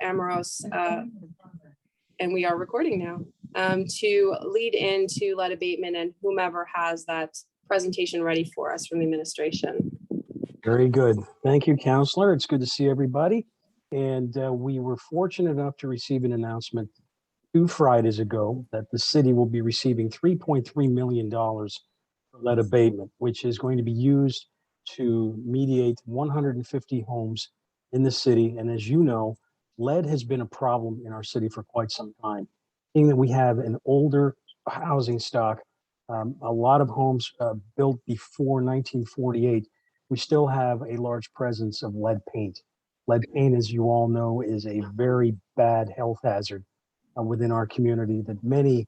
Amoros, and we are recording now, to lead into lead abatement and whomever has that presentation ready for us from the administration. Very good. Thank you, Counselor. It's good to see everybody. And we were fortunate enough to receive an announcement 2 Fridays ago that the city will be receiving $3.3 million for lead abatement, which is going to be used to mediate 150 homes in the city. And as you know, lead has been a problem in our city for quite some time. Being that we have an older housing stock, a lot of homes built before 1948, we still have a large presence of lead paint. Lead paint, as you all know, is a very bad health hazard within our community that many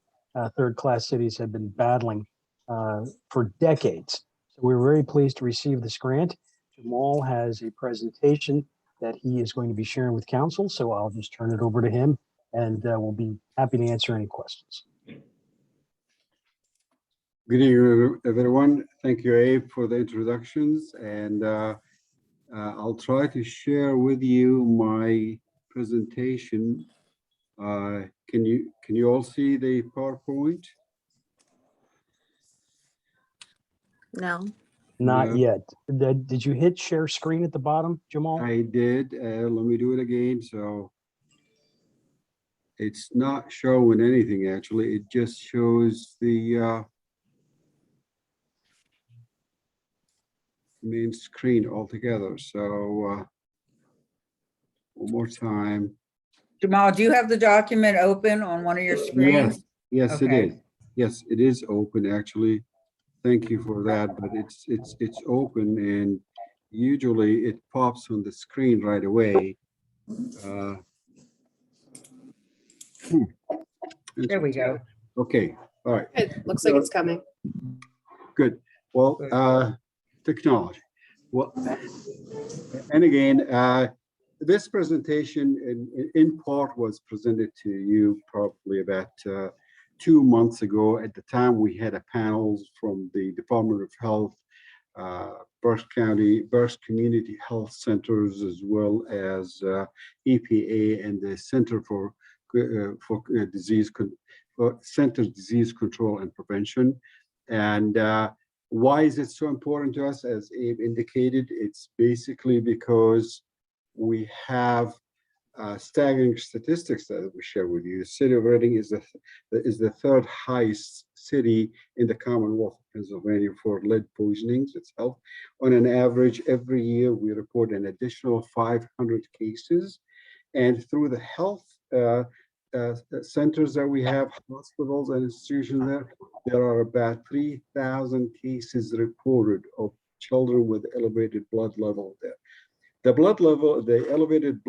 third-class cities have been battling for decades. So we're very pleased to receive this grant. Jamal has a presentation that he is going to be sharing with council, so I'll just turn it over to him, and we'll be happy to answer any questions. Good evening, everyone. Thank you, Abe, for the introductions, and I'll try to share with you my presentation. Can you all see the PowerPoint? No. Not yet. Did you hit share screen at the bottom, Jamal? I did. Let me do it again. So it's not showing anything, actually. It just shows the main screen altogether. So one more time. Jamal, do you have the document open on one of your screens? Yes, Okay. it is. Yes, it is open, actually. Thank you for that, but it's open, and usually it pops on the screen right away. There we go. Okay, all right. It looks like it's coming. Good. Well, technology. Well, and again, this presentation in part was presented to you probably about 2 months ago. At the time, we had a panel from the Department of Health, Berks Community Health Centers, as well as EPA and the Center for Disease Control and Prevention. And why is it so important to us? As Abe indicated, it's basically because we have staggering statistics that we share with you. The city of Reading is the 3rd highest city in the Commonwealth of Pennsylvania for lead poisonings itself. On an average, every year we report an additional 500 cases, and through the health centers that we have, hospitals and institutions there are about 3,000 cases reported of children with elevated blood level there. The blood level, the elevated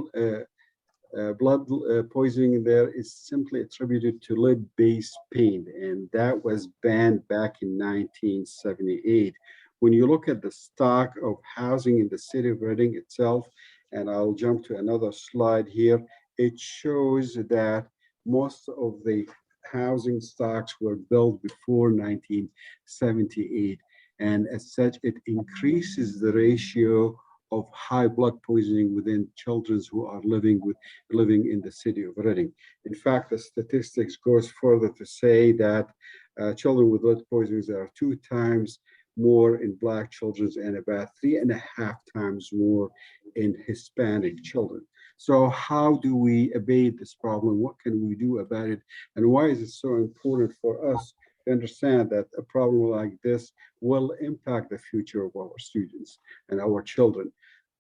blood poisoning there is simply attributed to lead-based paint, and that was banned back in 1978. When you look at the stock of housing in the city of Reading itself, and I'll jump to another slide here, it shows that most of the housing stocks were built before 1978, and as such, it increases the ratio of high blood poisoning within children who are living in the city of Reading. In fact, the statistics goes further to say that children with lead poisonings are 2 times more in Black children and about 3.5 times more in Hispanic children. So how do we abate this problem? What can we do about it? And why is it so important for us to understand that a problem like this will impact the future of our students and our children?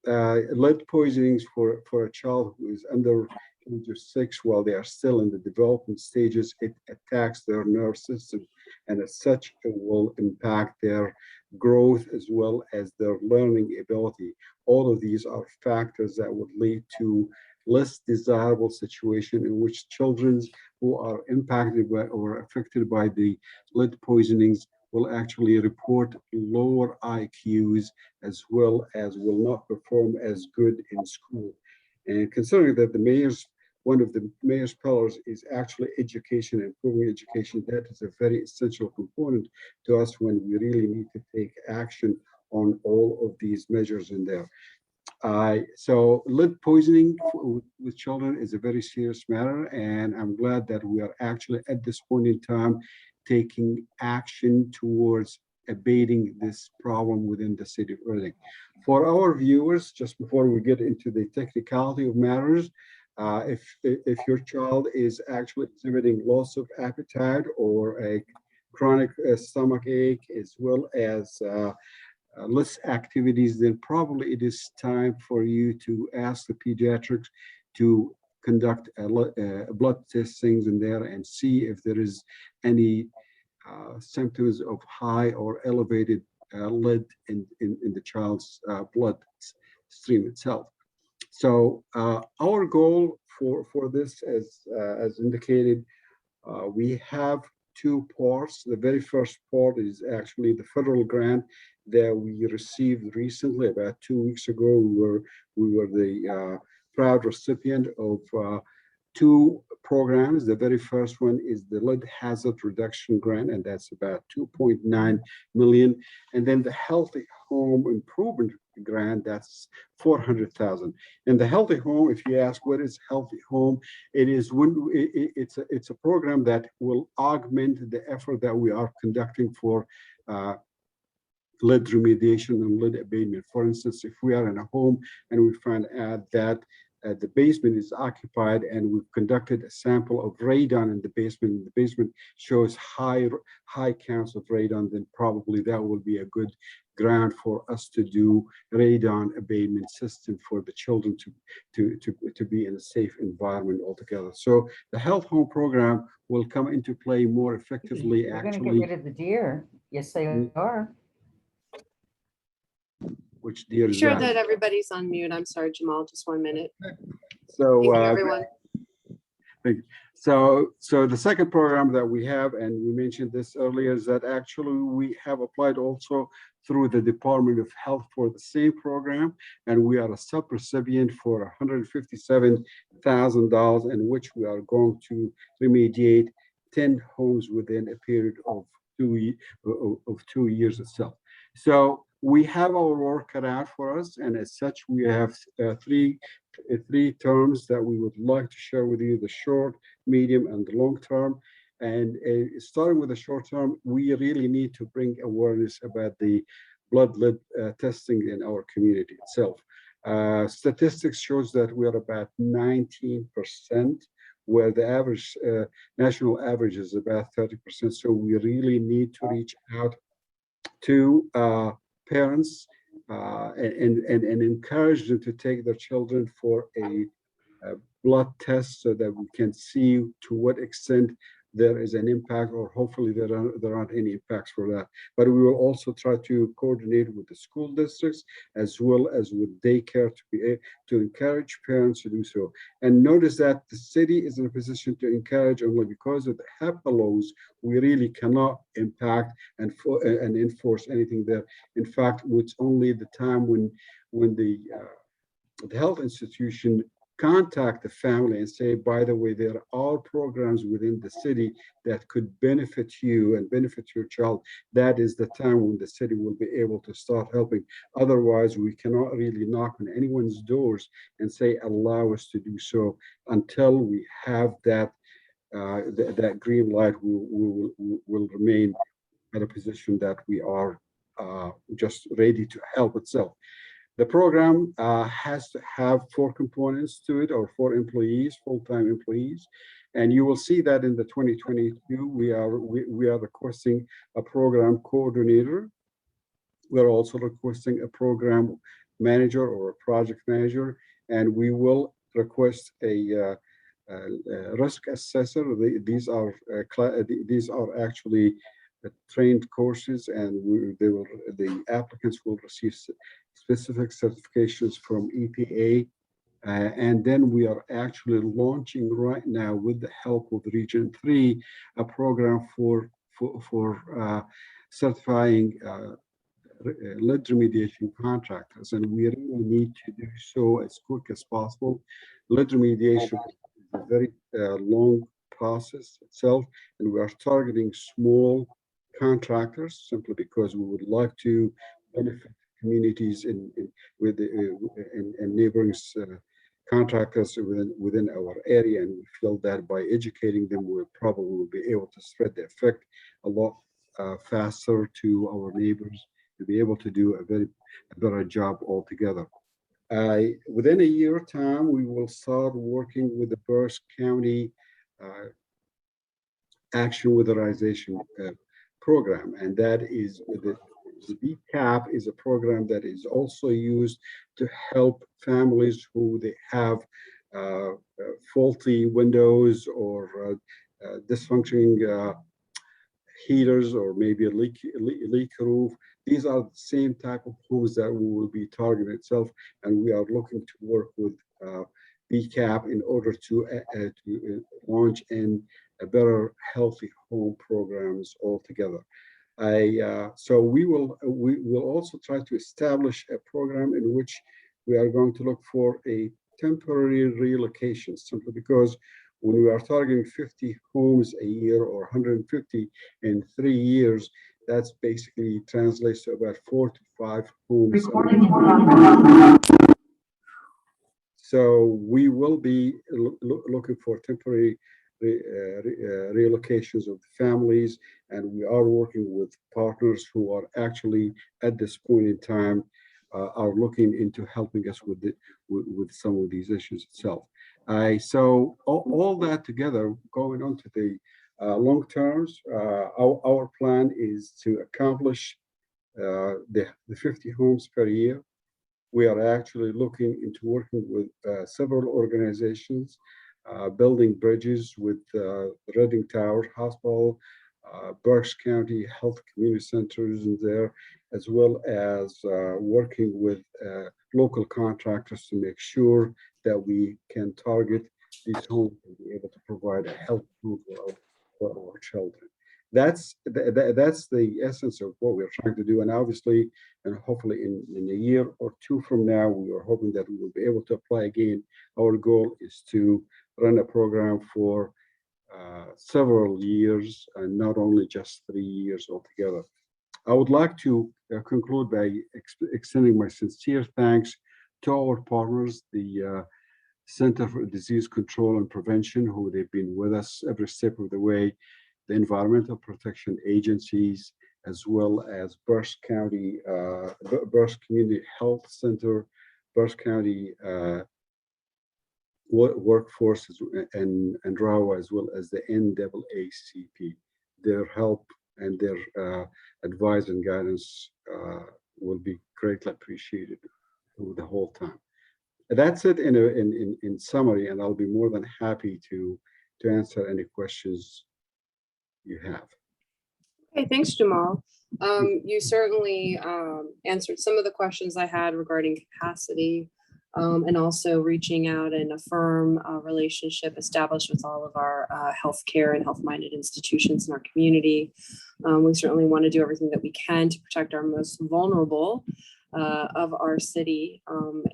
Lead poisonings for a child who is under age of 6 while they are still in the development stages, it attacks their nerve system, and as such it will impact their growth as well as their learning ability. All of these are factors that would lead to less desirable situation in which children who are impacted by or affected by the lead poisonings will actually report lower IQs, as well as will not perform as good in school. And considering that one of the mayor's pillars is actually education, improving education, that is a very essential component to us when we really need to take action on all of these measures in there. So lead poisoning with children is a very serious matter, and I'm glad that we are actually at this point in time taking action towards abating this problem within the city of Reading. For our viewers, just before we get into the technicality of matters, if your child is actually exhibiting loss of appetite or a chronic stomach ache, as well as less activities, then probably it is time for you to ask the pediatrics to conduct a blood testings in there and see if there is any symptoms of high or elevated lead in the child's blood stream itself. So our goal for this, as indicated, we have two parts. The very first part is actually the federal grant that we received recently. About 2 weeks ago, we were the proud recipient of two programs. The very first one is the lead hazard reduction grant, and that's about 2.9 million. And then the healthy home improvement grant, that's 400,000. And the healthy home, if you ask what is healthy home, it's a program that will augment the effort that we are conducting for lead remediation and lead abatement. For instance, if we are in a home and we find out that the basement is occupied and we've conducted a sample of radon in the basement, and the basement shows high counts of radon, then probably that will be a good ground for us to do radon abatement system for the children to be in a safe environment altogether. So the health home program will come into play more effectively. They're gonna Actually, get rid of the deer. Yes, they are. which deer is Sure that? that everybody's on mute. I'm sorry, Jamal, just 1 minute. So Thank you, everyone. So the second program that we have, and we mentioned this earlier, is that actually we have applied also through the Department of Health for the same program, and we are a sub-recipient for $157,000, in which we are going to remediate 10 homes within a period of 2 years itself. So we have our work cut out for us, and as such, we have three terms that we would like to share with you: the short, medium, and the long term. And starting with the short term, we really need to bring awareness about the blood lead testing in our community itself. Statistics shows that we are about 19%, where the average national average is about 30%. So we really need to reach out to parents and encourage them to take their children for a blood test so that we can see to what extent there is an impact, or hopefully there aren't any impacts for that. But we will also try to coordinate with the school districts as well as with daycare to encourage parents to do so. And notice that the city is in a position to encourage only because of the HEPA laws. We really cannot impact and enforce anything there. In fact, it's only the time when the health institution contact the family and say, by the way, there are programs within the city that could benefit you and benefit your child. That is the time when the city will be able to start helping. Otherwise, we cannot really knock on anyone's doors and say, allow us to do so until we have that that green light. We will remain at a position that we are just ready to help itself. The program has to have 4 components to it, or 4 employees, full-time employees. And you will see that in the 2022, we are requesting a program coordinator. We're also requesting a program manager or a project manager, and we will request a risk assessor. These are actually trained courses, and the applicants will receive specific certifications from EPA. And then we are actually launching right now, with the help of Region 3, a program for certifying lead remediation contractors. And we really need to do so as quick as possible. Lead remediation is a very long process itself, and we are targeting small contractors simply because we would like to benefit communities with and neighboring contractors within our area, and we feel that by educating them, we'll probably be able to spread the effect a lot faster to our neighbors to be able to do a better job altogether. Within a year time, we will start working with the Berks County Action Weatherization program, and that is the BCAP is a program that is also used to help families who they have faulty windows or dysfunctioning heaters or maybe a leak roof. These are the same type of homes that we will be targeting itself, and we are looking to work with BCAP in order to launch in a better healthy home programs altogether. So we will also try to establish a program in which we are going to look for a temporary relocation, simply because when we are targeting 50 homes a year or 150 in 3 years, that's basically translates to about 4 to 5 homes. So we will be looking for temporary relocations of the families, and we are working with partners who are actually at this point in time are looking into helping us with some of these issues itself. So all that together, going on to the long terms, our plan is to accomplish the 50 homes per year. We are actually looking into working with several organizations, building bridges with Redding Tower Hospital, Berks County Health Community Centers in there, as well as working with local contractors to make sure that we can target these homes and be able to provide a health food for our children. That's the essence of what we're trying to do. And obviously, and hopefully in a year or two from now, we are hoping that we will be able to apply again. Our goal is to run a program for several years and not only just 3 years altogether. I would like to conclude by extending my sincere thanks to our partners, the Center for Disease Control and Prevention, who they've been with us every step of the way, the environmental protection agencies, as well as Berks County, Berks Community Health Center, Berks County Workforce, and RAWA, as well as the NAACP. Their help and their advice and guidance will be greatly appreciated through the whole time. That's it in summary, and I'll be more than happy to answer any questions you have. Okay, thanks, Jamal. You certainly answered some of the questions I had regarding capacity, and also reaching out and a firm relationship established with all of our healthcare and health-minded institutions in our community. We certainly want to do everything that we can to protect our most vulnerable of our city.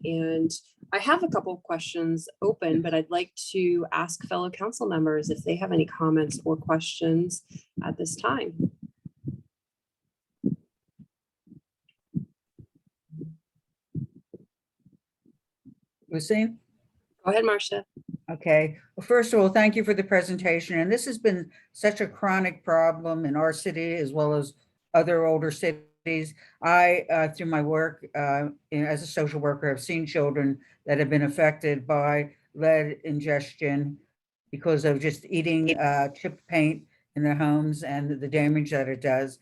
And I have a couple of questions open, but I'd like to ask fellow council members if they have any comments or questions at this time. Lucine? Go ahead, Marcia. Okay. Well, first of all, thank you for the presentation. And this has been such a chronic problem in our city as well as other older cities. I, through my work as a social worker, have seen children that have been affected by lead ingestion because of just eating chip paint in their homes and the damage that it does.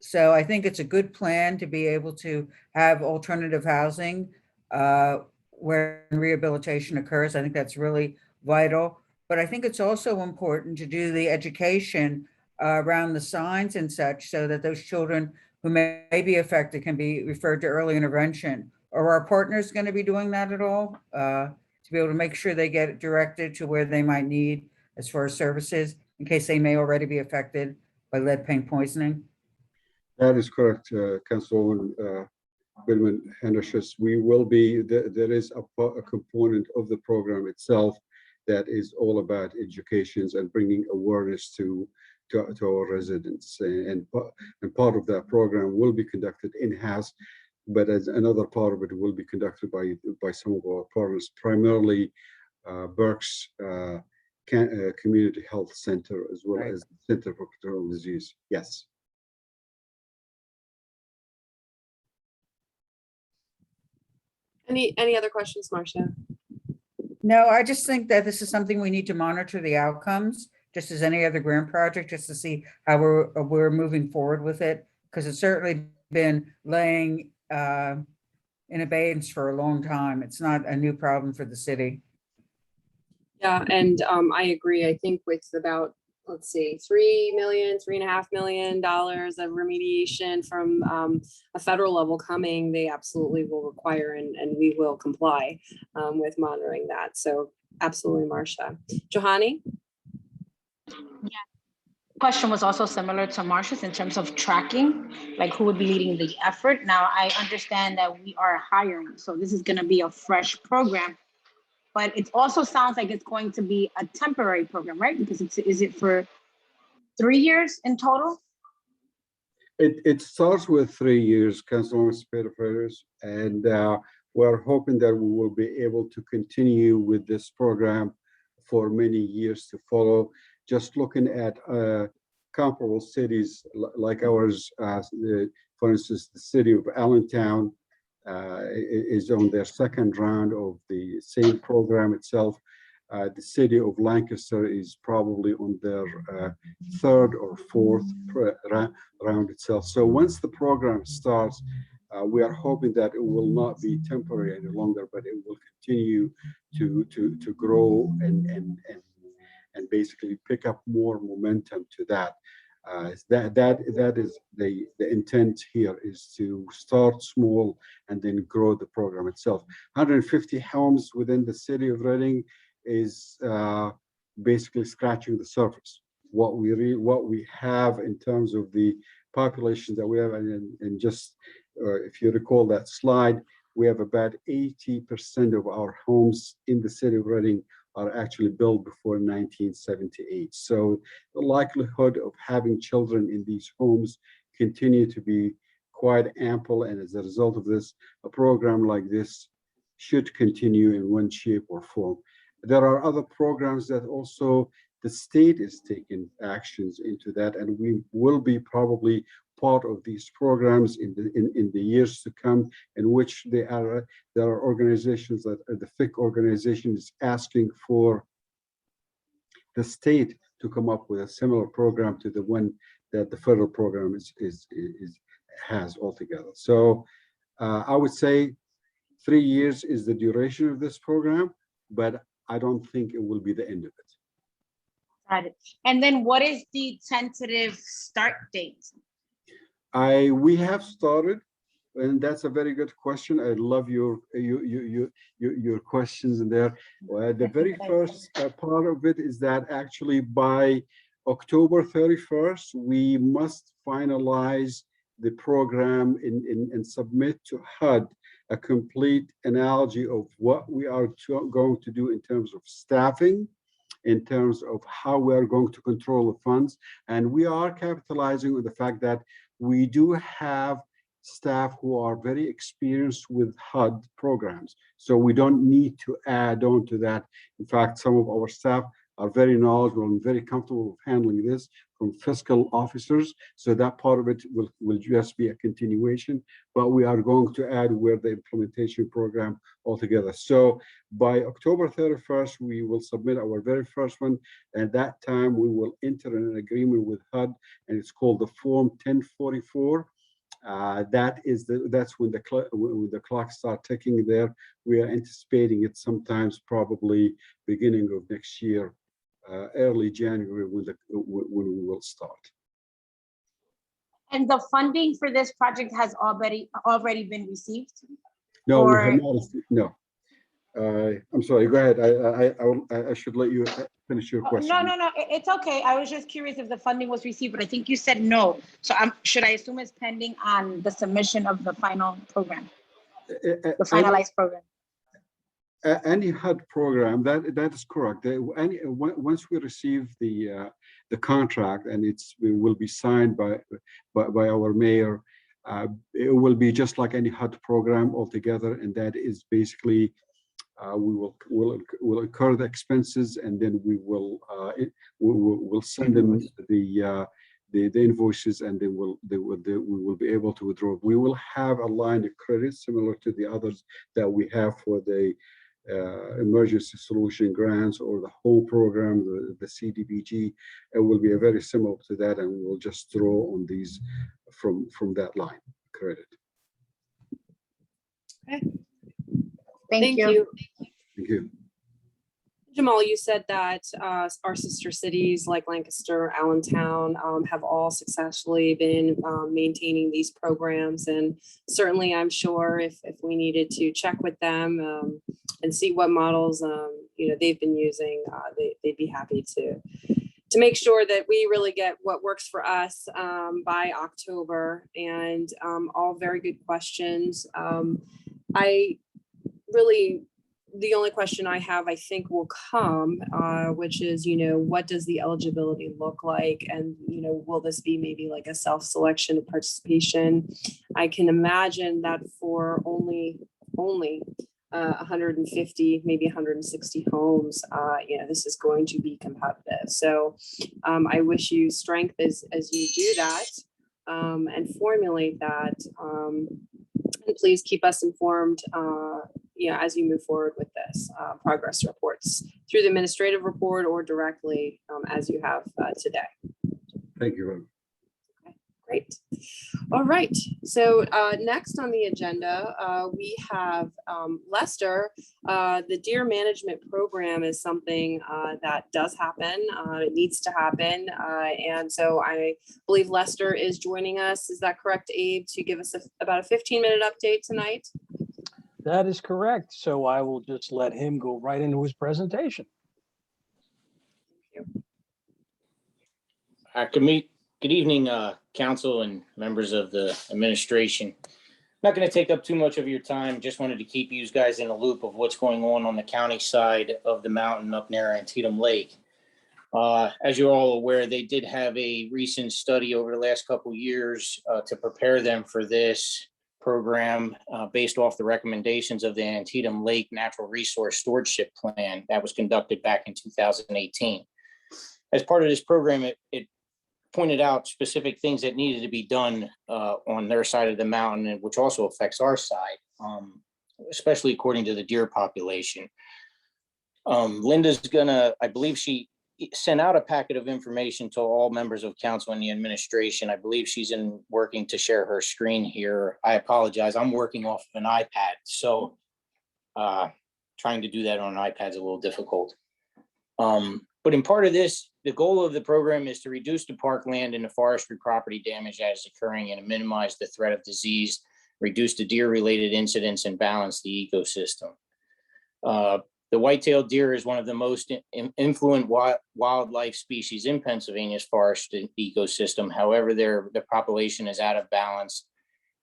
So I think it's a good plan to be able to have alternative housing where rehabilitation occurs. I think that's really vital. But I think it's also important to do the education around the signs and such so that those children who may be affected can be referred to early intervention. Are our partners going to be doing that at all to be able to make sure they get directed to where they might need as far as services in case they may already be affected by lead paint poisoning? That is correct, Councilwoman Billman-Hendershus. We will be, there is a component of the program itself that is all about education and bringing awareness to our residents. And part of that program will be conducted in-house but as another part of it will be conducted by some of our partners, primarily Berks Community Health Center, as well Right. as Center for Control of Disease. Yes. Any other questions, Marcia? No, I just think that this is something we need to monitor the outcomes, just as any other grant project, just to see how we're moving forward with it. Because it's certainly been laying in abeyance for a long time. It's not a new problem for the city. Yeah, and I agree. I think with about, let's see, $3.5 million of remediation from a federal level coming, they absolutely will require and we will comply with monitoring that. So absolutely, Marcia. Johanny? Question was also similar to Marcia's in terms of tracking, like who would be leading the effort. Now, I understand that we are hiring, so this is going to be a fresh program, but it also sounds like it's going to be a temporary program, right? Because is it for 3 years in total? It starts with 3 years, Councilwoman Spade, and we're hoping that we will be able to continue with this program for many years to follow. Just looking at comparable cities like ours, for instance, the city of Allentown is on their second round of the same program itself. The city of Lancaster is probably on their third or fourth round itself. So once the program starts, we are hoping that it will not be temporary any longer, but it will continue to grow and basically pick up more momentum to that. That is the intent here, is to start small and then grow the program itself. 150 homes within the city of Reading is basically scratching the surface. What we have in terms of the population that we have, and just if you recall that slide, we have about 80% of our homes in the city of Reading are actually built before 1978. So the likelihood of having children in these homes continue to be quite ample, and as a result of this, a program like this should continue in one shape or form. There are other programs that also the state is taking actions into that, and we will be probably part of these programs in the years to come, in which there are organizations that the FIC organization is asking for the state to come up with a similar program to the one that the federal program has altogether. So I would say 3 years is the duration of this program, but I don't think it will be the end of it. Got it. And then what is the tentative start date? We have started, and that's a very good question. I love your questions in there. The very first part of it is that actually by October 31st, we must finalize the program and submit to HUD a complete analogy of what we are going to do in terms of staffing, in terms of how we are going to control the funds. And we are capitalizing on the fact that we do have staff who are very experienced with HUD programs. So we don't need to add on to that. In fact, some of our staff are very knowledgeable and very comfortable with handling this, from fiscal officers. So that part of it will just be a continuation, but we are going to add where the implementation program altogether. So by October 31st, we will submit our very first one. At that time, we will enter an agreement with HUD, and it's called the Form 1044. That's when the clock starts ticking there. We are anticipating it sometimes probably beginning of next year, early January, when we will start. And the funding for this project has already been received? No, we have not. No. I'm sorry, go ahead. I should let you finish your question. No, it's okay. I was just curious if the funding was received, but I think you said no. So should I assume it's pending on the submission of the final program, the finalized program? Any HUD program, that is correct. Once we receive the contract and it will be signed by our mayor, It will be just like any HUD program altogether, and that is basically we will incur the expenses, and then we'll send them the invoices, and then we will be able to withdraw. We will have a line of credit similar to the others that we have for the emergency solution grants or the whole program, the CDBG. It will be very similar to that, and we will just draw on these from that line credit. Okay, Thank you. Thank you. Jamal, you said that our sister cities like Lancaster, Allentown have all successfully been maintaining these programs. And certainly I'm sure if we needed to check with them and see what models they've been using, they'd be happy to make sure that we really get what works for us by October. And all very good questions. The only question I have, I think, will come, which is, what does the eligibility look like? And, will this be maybe like a self-selection of participation? I can imagine that for only 150, maybe 160 homes, this is going to be competitive. So I wish you strength as you do that and formulate that. And please keep us informed as you move forward with this progress reports through the administrative report or directly as you have today. Thank you very much. Okay, great. All right. So next on the agenda, we have Lester. The deer management program is something that does happen. It needs to happen. And so I believe Lester is joining us. Is that correct, Abe, to give us about a 15-minute update tonight? That is correct. So I will just let him go right into his presentation. Good evening, council and members of the administration. I'm not going to take up too much of your time. Just wanted to keep you guys in a loop of what's going on the county side of the mountain up near Antietam Lake. As you're all aware, they did have a recent study over the last couple of years to prepare them for this program based off the recommendations of the Antietam Lake Natural Resource Stewardship Plan that was conducted back in 2018. As part of this program, it pointed out specific things that needed to be done on their side of the mountain, which also affects our side, especially according to the deer population. Linda's I believe she sent out a packet of information to all members of council and the administration. I believe she's working to share her screen here. I apologize. I'm working off of an iPad. So trying to do that on an iPad is a little difficult. But in part of this, the goal of the program is to reduce the parkland and the forestry property damage that is occurring and to minimize the threat of disease, reduce the deer-related incidents, and balance the ecosystem. The white-tailed deer is one of the most influent wildlife species in Pennsylvania's forest ecosystem. However, their population is out of balance,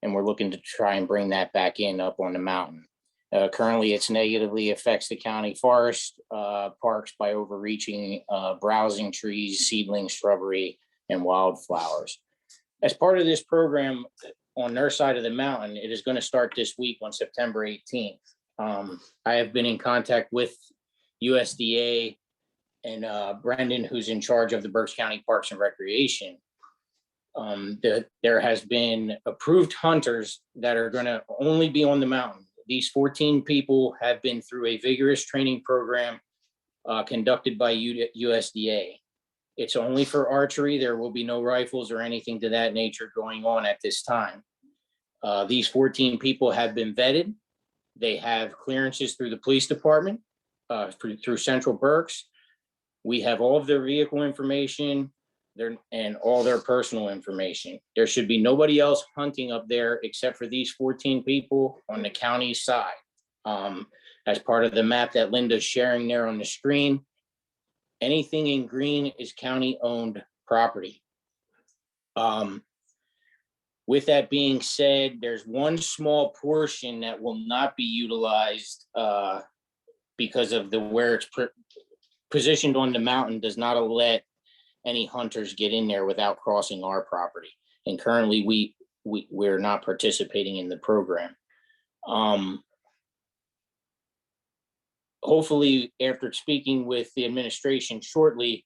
and we're looking to try and bring that back up on the mountain. Currently, it negatively affects the county forest parks by overreaching browsing trees, seedling shrubbery, and wildflowers. As part of this program on their side of the mountain, it is going to start this week on September 18th. I have been in contact with USDA and Brendan, who's in charge of the Berks County Parks and Recreation. There has been approved hunters that are going to only be on the mountain. These 14 people have been through a vigorous training program conducted by USDA. It's only for archery. There will be no rifles or anything to that nature going on at this time. These 14 people have been vetted. They have clearances through the police department, through Central Berks. We have all of their vehicle information and all their personal information. There should be nobody else hunting up there except for these 14 people on the county side. As part of the map that Linda's sharing there on the screen, anything in green is county-owned property. With that being said, there's one small portion that will not be utilized because of where it's positioned on the mountain does not let any hunters get in there without crossing our property. And currently we're not participating in the program. Hopefully, after speaking with the administration shortly,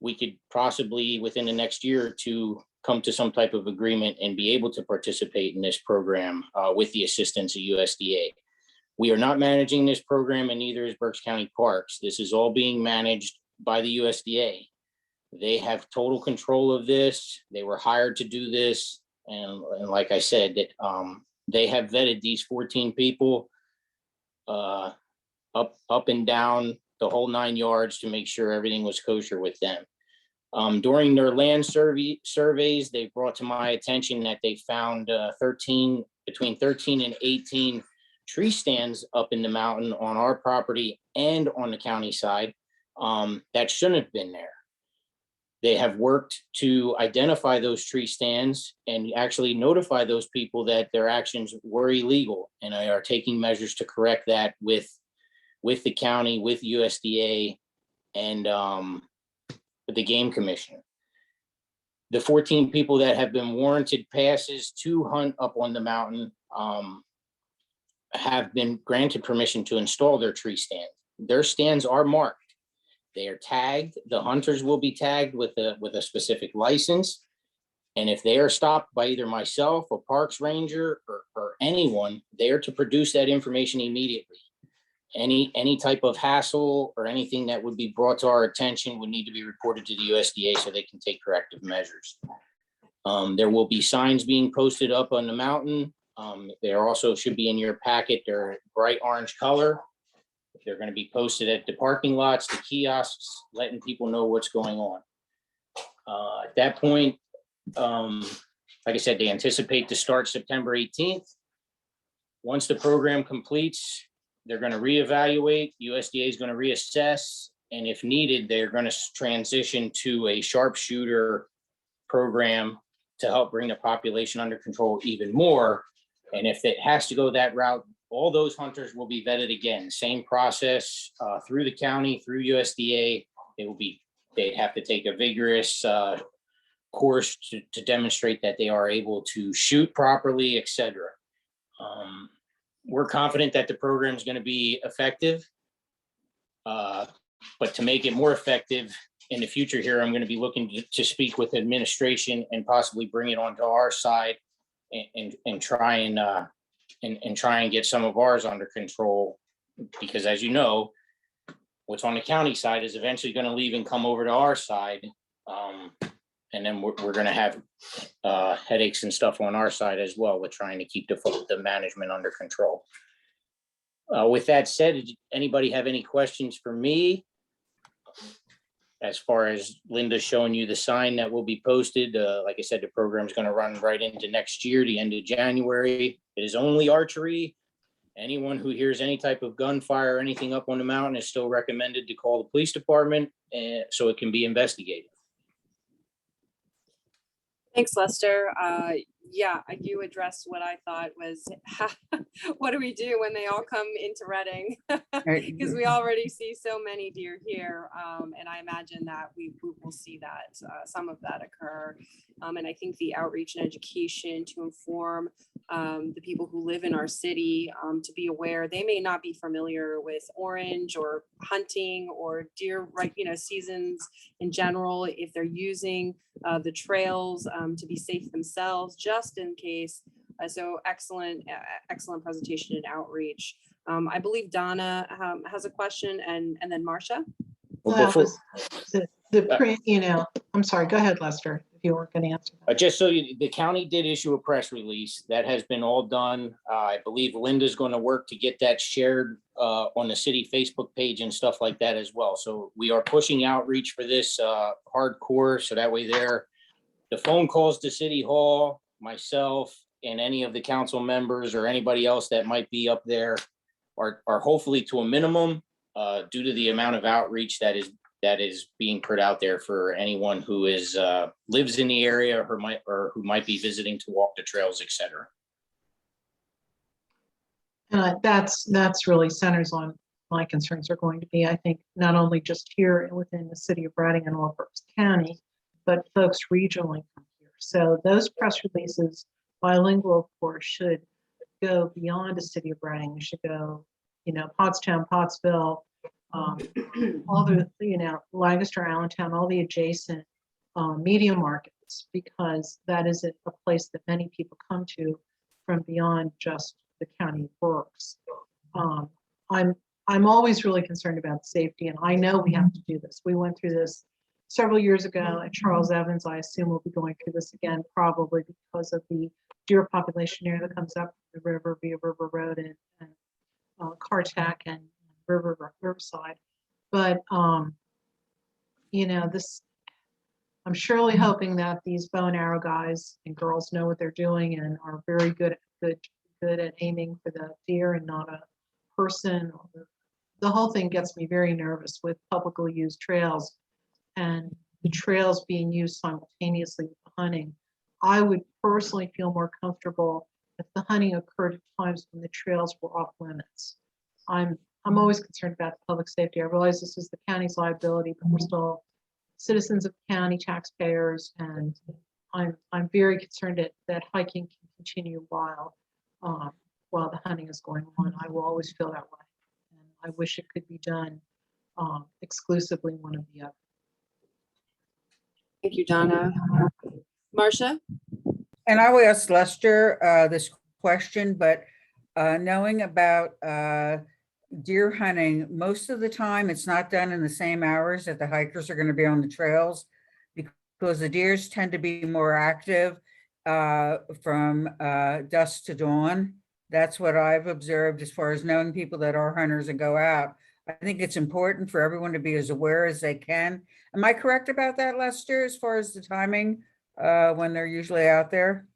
we could possibly within the next year or two come to some type of agreement and be able to participate in this program with the assistance of USDA. We are not managing this program, and neither is Berks County Parks. This is all being managed by the USDA. They have total control of this. They were hired to do this. And like I said, that they have vetted these 14 people up and down the whole 9 yards to make sure everything was kosher with them. During their land surveys, they brought to my attention that they found between 13 and 18 tree stands up in the mountain on our property and on the county side that shouldn't have been there. They have worked to identify those tree stands and actually notify those people that their actions were illegal, and they are taking measures to correct that with the county, with USDA, and the Game Commission. The 14 people that have been warranted passes to hunt up on the mountain have been granted permission to install their tree stands. Their stands are marked. They are tagged. The hunters will be tagged with a specific license. And if they are stopped by either myself, a parks ranger, or anyone, they are to produce that information immediately. Any type of hassle or anything that would be brought to our attention would need to be reported to the USDA so they can take corrective measures. There will be signs being posted up on the mountain. They also should be in your packet. They're bright orange color. They're going to be posted at the parking lots, the kiosks, letting people know what's going on. At that point, like I said, they anticipate to start September 18th. Once the program completes, they're going to reevaluate. USDA is going to reassess, and if needed, they're going to transition to a sharpshooter program to help bring the population under control even more. And if it has to go that route, all those hunters will be vetted again. Same process through the county, through USDA. They'd have to take a vigorous course to demonstrate that they are able to shoot properly, etc. We're confident that the program is going to be effective, but to make it more effective in the future here, I'm going to be looking to speak with administration and possibly bring it onto our side and try and get some of ours under control, because as you know, what's on the county side is eventually going to leave and come over to our side. And then we're going to have headaches and stuff on our side as well with trying to keep the management under control. With that said, did anybody have any questions for me? As far as Linda showing you the sign that will be posted, like I said, the program is going to run right into next year, the end of January. It is only archery. Anyone who hears any type of gunfire or anything up on the mountain is still recommended to call the police department, so it can be investigated. Thanks, Lester. Yeah, you addressed what I thought was, what do we do when they all come into Reading? Because we already see so many deer here, and I imagine that we will see that some of that occur. And I think the outreach and education to inform the people who live in our city to be aware, they may not be familiar with orange or hunting or deer, seasons in general, if they're using the trails to be safe themselves, just in case. So excellent presentation and outreach. I believe Donna has a question, and then Marcia. Well, I'm sorry, go ahead, Lester, if you weren't going to answer that. Just so the county did issue a press release that has been all done. I believe Linda's going to work to get that shared on the city Facebook page and stuff like that as well. So we are pushing outreach for this hardcore. So that way the phone calls to City Hall, myself, and any of the council members or anybody else that might be up there are hopefully to a minimum due to the amount of outreach that is being put out there for anyone who lives in the area or who might be visiting to walk the trails, etc. That's really centers on my concerns are going to be, I think, not only just here within the city of Reading and all Berks County, but folks regionally from here. So those press releases bilingual, of course, should go beyond the city of Reading. It should go, Pottstown, Pottsville, all the, Lancaster, Allentown, all the adjacent media markets, because that is a place that many people come to from beyond just the county of Berks. I'm always really concerned about safety, and I know we have to do this. We went through this several years ago at Charles Evans. I assume we'll be going through this again, probably because of the deer population area that comes up the river via River Road and Cartack and Riverside. But this, I'm surely hoping that these bow and arrow guys and girls know what they're doing and are very good at aiming for the deer and not a person. The whole thing gets me very nervous with publicly used trails and the trails being used simultaneously with the hunting. I would personally feel more comfortable if the hunting occurred at times when the trails were off limits. I'm always concerned about public safety. I realize this is the county's liability, but we're still citizens of county, taxpayers, and I'm very concerned that hiking can continue while the hunting is going on. I will always feel that way, and I wish it could be done exclusively one or the other. Thank you, Donna. Marcia? And I will ask Lester this question, but knowing about deer hunting, most of the time it's not done in the same hours that the hikers are going to be on the trails, because the deers tend to be more active from dusk to dawn. That's what I've observed as far as knowing people that are hunters and go out. I think it's important for everyone to be as aware as they can. Am I correct about that, Lester, as far as the timing when they're usually out there?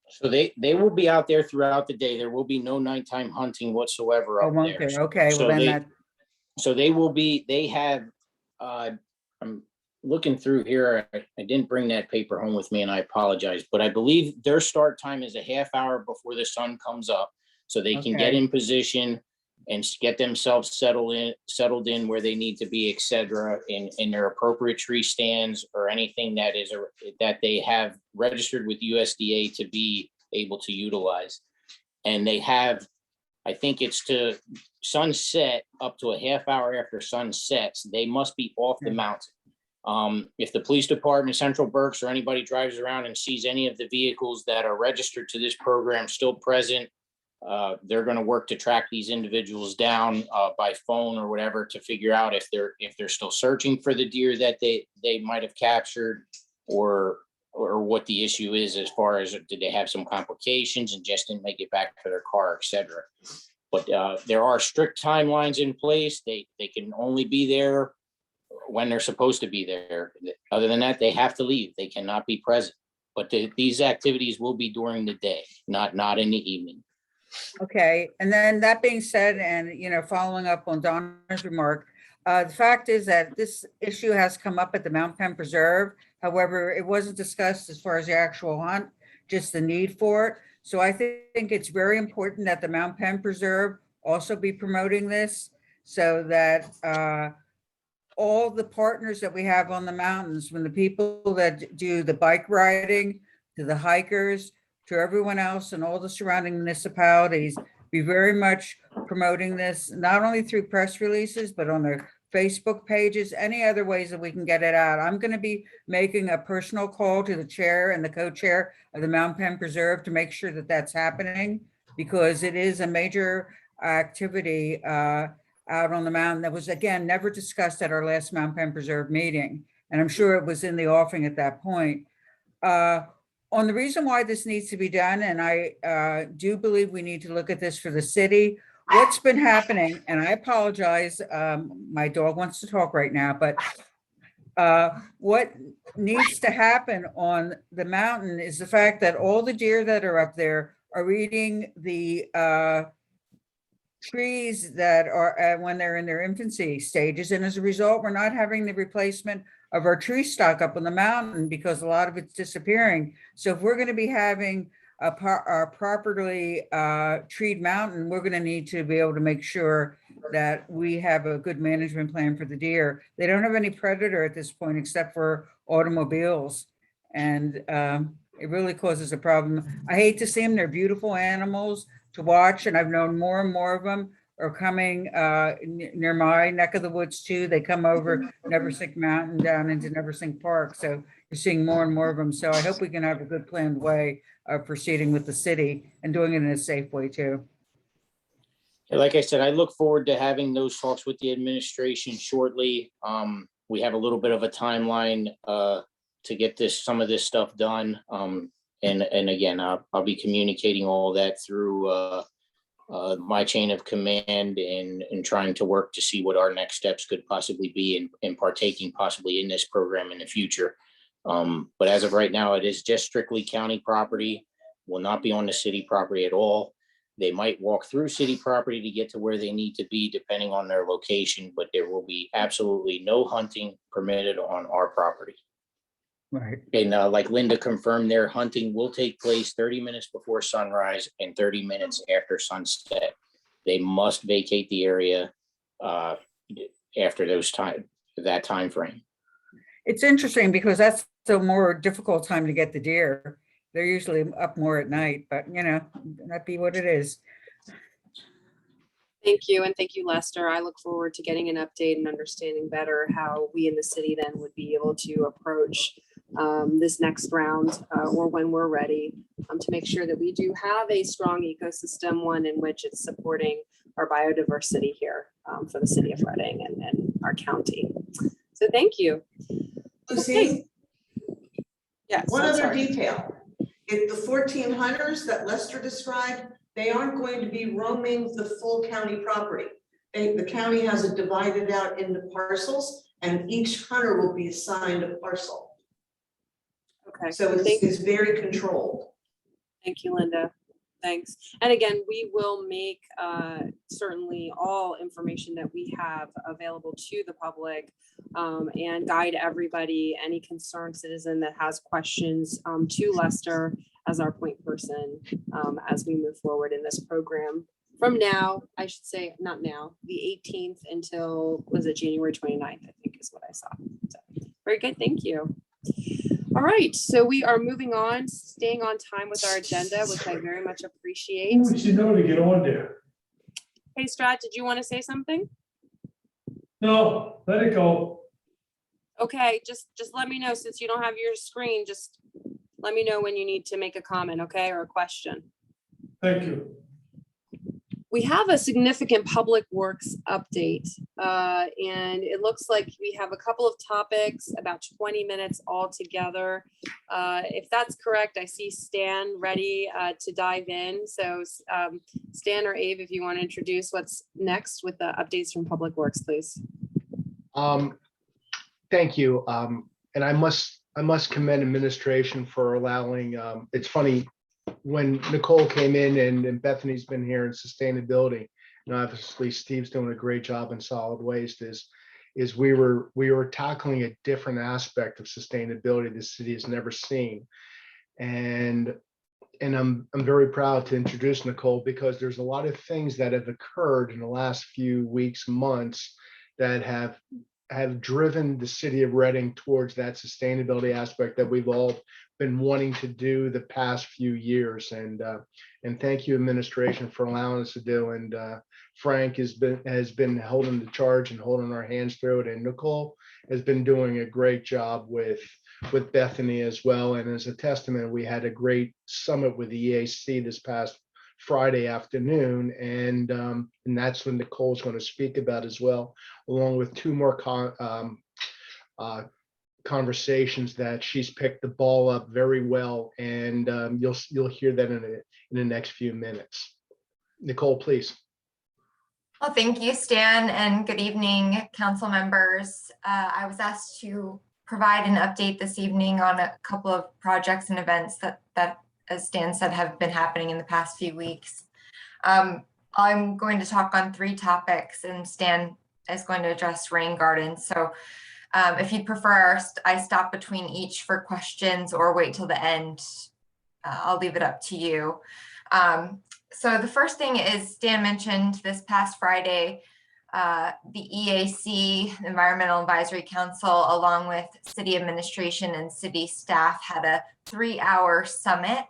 So they will be out there throughout the day. There will be no nighttime hunting whatsoever Oh, up won't there. they? Okay, So well then they will be, they have, I'm looking through here. I didn't bring that paper home with me and I apologize, but I believe their start time is a half hour before the sun comes up. So they can get Okay. in position and get themselves settled in where they need to be, et cetera, in their appropriate tree stands or anything that they have registered with USDA to be able to utilize. And they have, I think it's to sunset, up to a half hour after sunset, they must be off the mountain. If the police department, Central Berks, or anybody drives around and sees any of the vehicles that are registered to this program still present, they're going to work to track these individuals down by phone or whatever to figure out if they're still searching for the deer that they might have captured, or what the issue is as far as did they have some complications and just didn't make it back to their car, et cetera. But there are strict timelines in place. They can only be there when they're supposed to be there. Other than that, they have to leave. They cannot be present. But these activities will be during the day, not in the evening. Okay, and then that being said, and following up on Donna's remark, the fact is that this issue has come up at the Mount Penn Preserve. However, it wasn't discussed as far as the actual hunt, just the need for it. So I think it's very important that the Mount Penn Preserve also be promoting this, so that all the partners that we have on the mountains, from the people that do the bike riding to the hikers, to everyone else and all the surrounding municipalities, be very much promoting this, not only through press releases, but on their Facebook pages, any other ways that we can get it out. I'm going to be making a personal call to the chair and the co-chair of the Mount Penn Preserve to make sure that that's happening, because it is a major activity out on the mountain that was, again, never discussed at our last Mount Penn Preserve meeting. And I'm sure it was in the offing at that point. On the reason why this needs to be done, and I do believe we need to look at this for the city, what's been happening, and I apologize, my dog wants to talk right now, but what needs to happen on the mountain is the fact that all the deer that are up there are eating the trees that are when they're in their infancy stages. And as a result, we're not having the replacement of our tree stock up on the mountain because a lot of it's disappearing. So if we're going to be having a properly treed mountain, we're going to need to be able to make sure that we have a good management plan for the deer. They don't have any predator at this point except for automobiles. And It really causes a problem. I hate to see them. They're beautiful animals to watch, and I've known more and more of them are coming near my neck of the woods too. They come over Neversink Mountain down into Neversink Park. So you're seeing more and more of them. So I hope we can have a good planned way of proceeding with the city and doing it in a safe way too. Like I said, I look forward to having those talks with the administration shortly. We have a little bit of a timeline to get some of this stuff done. And again, I'll be communicating all that through my chain of command and trying to work to see what our next steps could possibly be in partaking possibly in this program in the future. But as of right now, it is just strictly county property, will not be on the city property at all. They might walk through city property to get to where they need to be depending on their location, but there will be absolutely no hunting permitted on our property. Right. And like Linda confirmed, their hunting will take place 30 minutes before sunrise and 30 minutes after sunset. They must vacate the area after that time frame. It's interesting because that's the more difficult time to get the deer. They're usually up more at night, but you know, that be what it is. Thank you, and thank you, Lester. I look forward to getting an update and understanding better how we in the city then would be able to approach this next round or when we're ready to make sure that we do have a strong ecosystem, one in which it's supporting our biodiversity here for the city of Reading and our county. So thank you. Lucy, Yes. one I'm other sorry. detail. If the 14 hunters that Lester described, they aren't going to be roaming the full county property. The county has it divided out into parcels and each hunter will be assigned a parcel. Okay. So it's very controlled. Thank you, Linda. Thanks. And again, we will make certainly all information that we have available to the public and guide everybody, any concerned citizen that has questions to Lester as our point person as we move forward in this program. From now, I should say, not now, the 18th until, was it January 29th, I think is what I saw. So, very good, thank you. All right, so we are moving on, staying on time with our agenda, which I very much appreciate. Who would you know to get on there? Hey, Strat, did you want to say something? No, let it go. Okay, just let me know since you don't have your screen. Just let me know when you need to make a comment, okay, or a question. Thank you. We have a significant public works update, and it looks like we have a couple of topics, about 20 minutes altogether. If that's correct, I see Stan ready to dive in. So Stan or Abe, if you want to introduce what's next with the updates from Public Works, please. Thank you. And I must commend administration for allowing, it's funny, when Nicole came in and Bethany's been here in sustainability, and obviously Steve's doing a great job in solid waste, is we were tackling a different aspect of sustainability the city has never seen. And I'm very proud to introduce Nicole because there's a lot of things that have occurred in the last few weeks, months that have driven the city of Reading towards that sustainability aspect that we've all been wanting to do the past few years. And thank you, administration, for allowing us to do. And Frank has been holding the charge and holding our hands through it. And Nicole has been doing a great job with Bethany as well. And as a testament, we had a great summit with the EAC this past Friday afternoon, and that's when Nicole's going to speak about as well, along with two more conversations that she's picked the ball up very well, and you'll hear that in the next few minutes. Nicole, please. Well, thank you, Stan, and good evening, council members. I was asked to provide an update this evening on a couple of projects and events that as Stan said, have been happening in the past few weeks. I'm going to talk on 3 topics, and Stan is going to address rain gardens. So if you'd prefer I stop between each for questions or wait till the end, I'll leave it up to you. So the first thing is Stan mentioned this past Friday, The EAC, Environmental Advisory Council, along with city administration and city staff, had a 3-hour summit.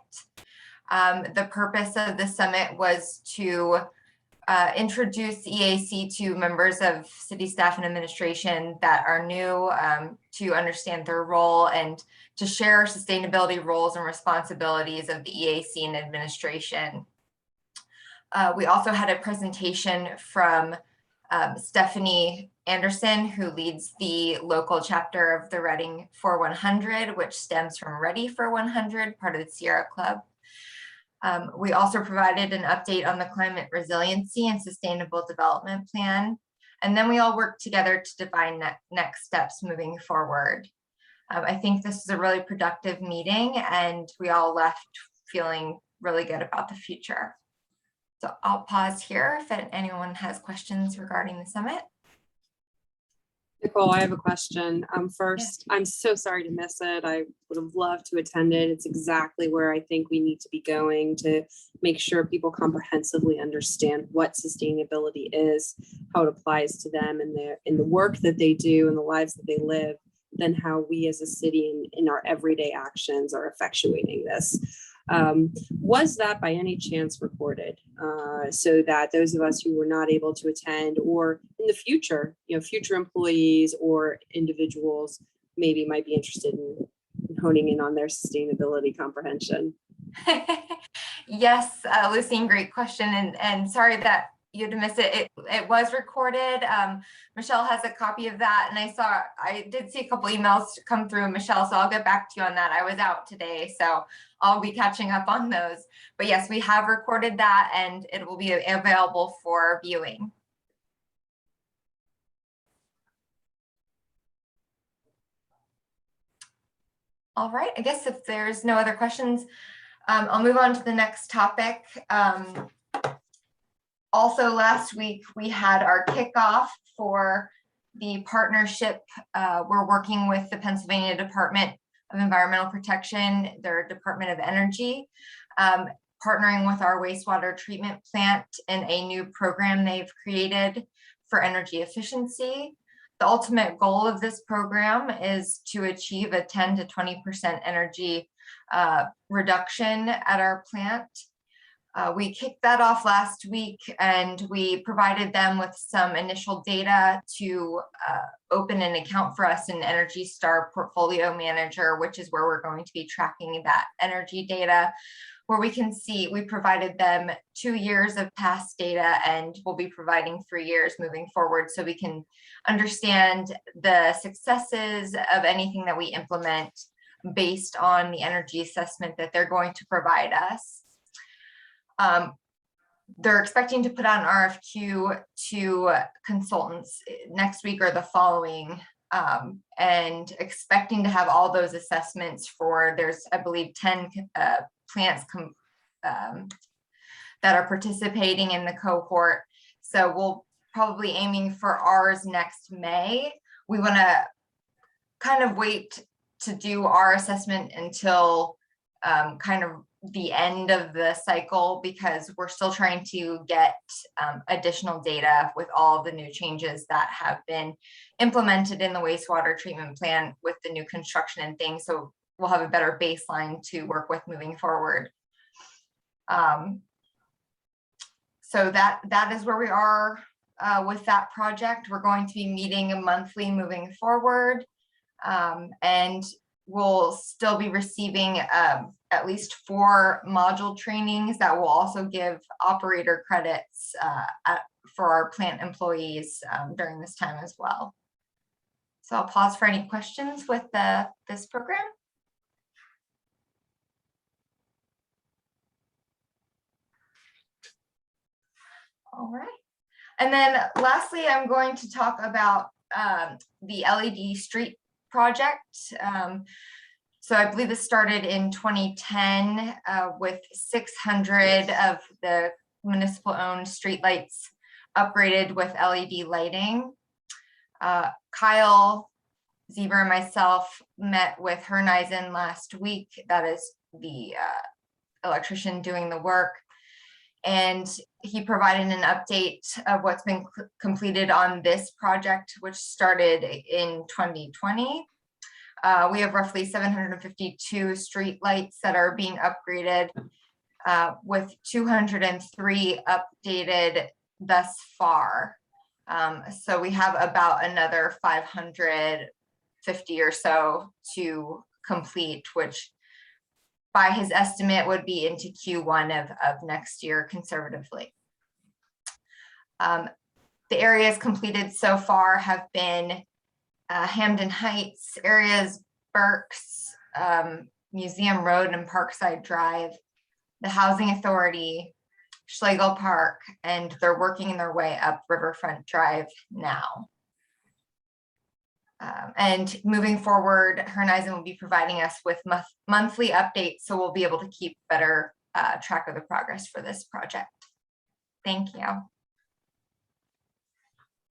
The purpose of the summit was to introduce EAC to members of city staff and administration that are new, to understand their role and to share sustainability roles and responsibilities of the EAC and administration. We also had a presentation from Stephanie Anderson, who leads the local chapter of the Reading for 100, which stems from Ready for 100, part of the Sierra Club. We also provided an update on the climate resiliency and sustainable development plan. And then we all worked together to define next steps moving forward. I think this is a really productive meeting, and we all left feeling really good about the future. So I'll pause here if anyone has questions regarding the summit. Nicole, I have a question. First, I'm so sorry to miss it. I would have loved to attend it. It's exactly where I think we need to be going to make sure people comprehensively understand what sustainability is, how it applies to them in the work that they do and the lives that they live, then how we as a city in our everyday actions are effectuating this. Was that by any chance recorded so that those of us who were not able to attend, or in the future, future employees or individuals maybe might be interested in honing in on their sustainability comprehension? Yes, Lucine, great question. And sorry that you had to miss it. It was recorded. Michelle has a copy of that. And I did see a couple emails come through, Michelle, so I'll get back to you on that. I was out today, so I'll be catching up on those. But yes, we have recorded that and it will be available for viewing. All right, I guess if there's no other questions, I'll move on to the next topic. Also, last week, we had our kickoff for the partnership. We're working with the Pennsylvania Department of Environmental Protection, their Department of Energy, partnering with our wastewater treatment plant in a new program they've created for energy efficiency. The ultimate goal of this program is to achieve a 10 to 20% energy reduction at our plant. We kicked that off last week and we provided them with some initial data to open an account for us in Energy Star Portfolio Manager, which is where we're going to be tracking that energy data, where we can see we provided them 2 years of past data and we'll be providing 3 years moving forward so we can understand the successes of anything that we implement based on the energy assessment that they're going to provide us. They're expecting to put out an RFQ to consultants next week or the following, and expecting to have all those assessments for, there's, I believe, 10 plants that are participating in the cohort. So we'll probably aiming for ours next May. We want to kind of wait to do our assessment until kind of the end of the cycle, because we're still trying to get additional data with all the new changes that have been implemented in the wastewater treatment plant with the new construction and things. So we'll have a better baseline to work with moving forward. So that is where we are with that project. We're going to be meeting monthly moving forward, and we'll still be receiving at least 4 module trainings that will also give operator credits for our plant employees during this time as well. So I'll pause for any questions with this program. All right. And then lastly, I'm going to talk about the LED street project. So I believe this started in 2010 with 600 of the municipal owned streetlights upgraded with LED lighting. Kyle Zieber and myself met with Herneisen last week. That is the electrician doing the work. And he provided an update of what's been completed on this project, which started in 2020. We have roughly 752 streetlights that are being upgraded, with 203 updated thus far. So we have about another 550 or so to complete, which by his estimate would be into Q1 of next year conservatively. The areas completed so far have been Hamden Heights areas, Berks, Museum Road and Parkside Drive, the Housing Authority, Schlegel Park, and they're working their way up Riverfront Drive now. And moving forward, Herneisen will be providing us with monthly updates, so we'll be able to keep better track of the progress for this project. Thank you.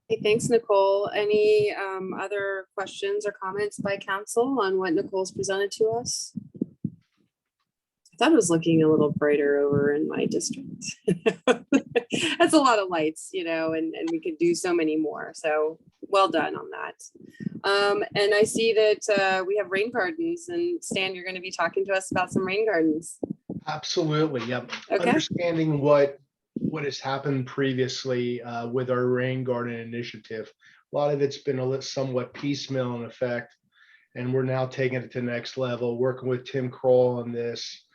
Hey, thanks, Nicole. Any other questions or comments by council on what Nicole's presented to us? I thought it was looking a little brighter over in my district. That's a lot of lights, you know, and we could do so many more. So well done on that. And I see that we have rain gardens, and Stan, you're going to be talking to us about some rain gardens. Absolutely, yep. Okay. Understanding what has happened previously with our rain garden initiative. A lot of it's been somewhat piecemeal in effect, and we're now taking it to the next level, working with Tim Kroll on this.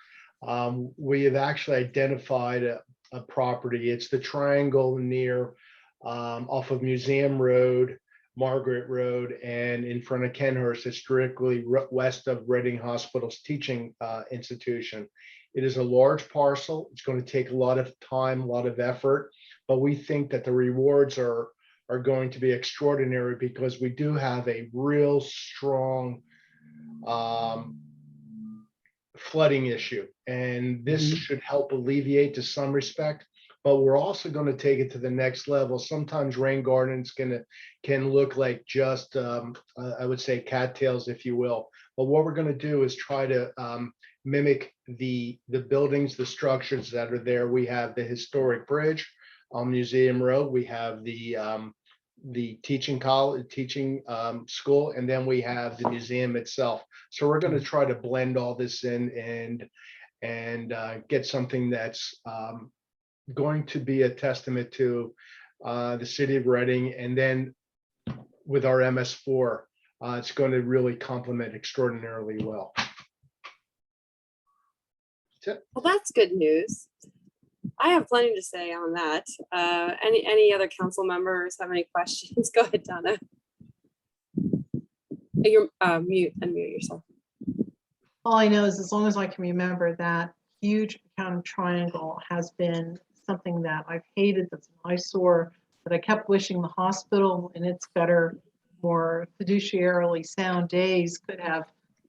We have actually identified a property. It's the triangle near off of Museum Road, Margaret Road, and in front of Kenhurst. It's directly west of Reading Hospital's teaching institution. It is a large parcel. It's going to take a lot of time, a lot of effort, but we think that the rewards are going to be extraordinary because we do have a real strong flooding issue, and this should help alleviate to some respect. But we're also going to take it to the next level. Sometimes rain gardens can look like just I would say cattails, if you will. But what we're going to do is try to mimic the buildings, the structures that are there. We have the historic bridge on Museum Road. We have the teaching college, school, and then we have the museum itself. So we're going to try to blend all this in and get something that's going to be a testament to the city of Reading. And then with our MS4, it's going to really complement extraordinarily well. Well, that's good news. I have plenty to say on that. Any other council members have any questions? Go ahead, Donna. You're unmute yourself. All I know is as long as I can remember, that huge county triangle has been something that I've hated, that's an eyesore, that I kept wishing the hospital in its better, more fiduciarily sound days could have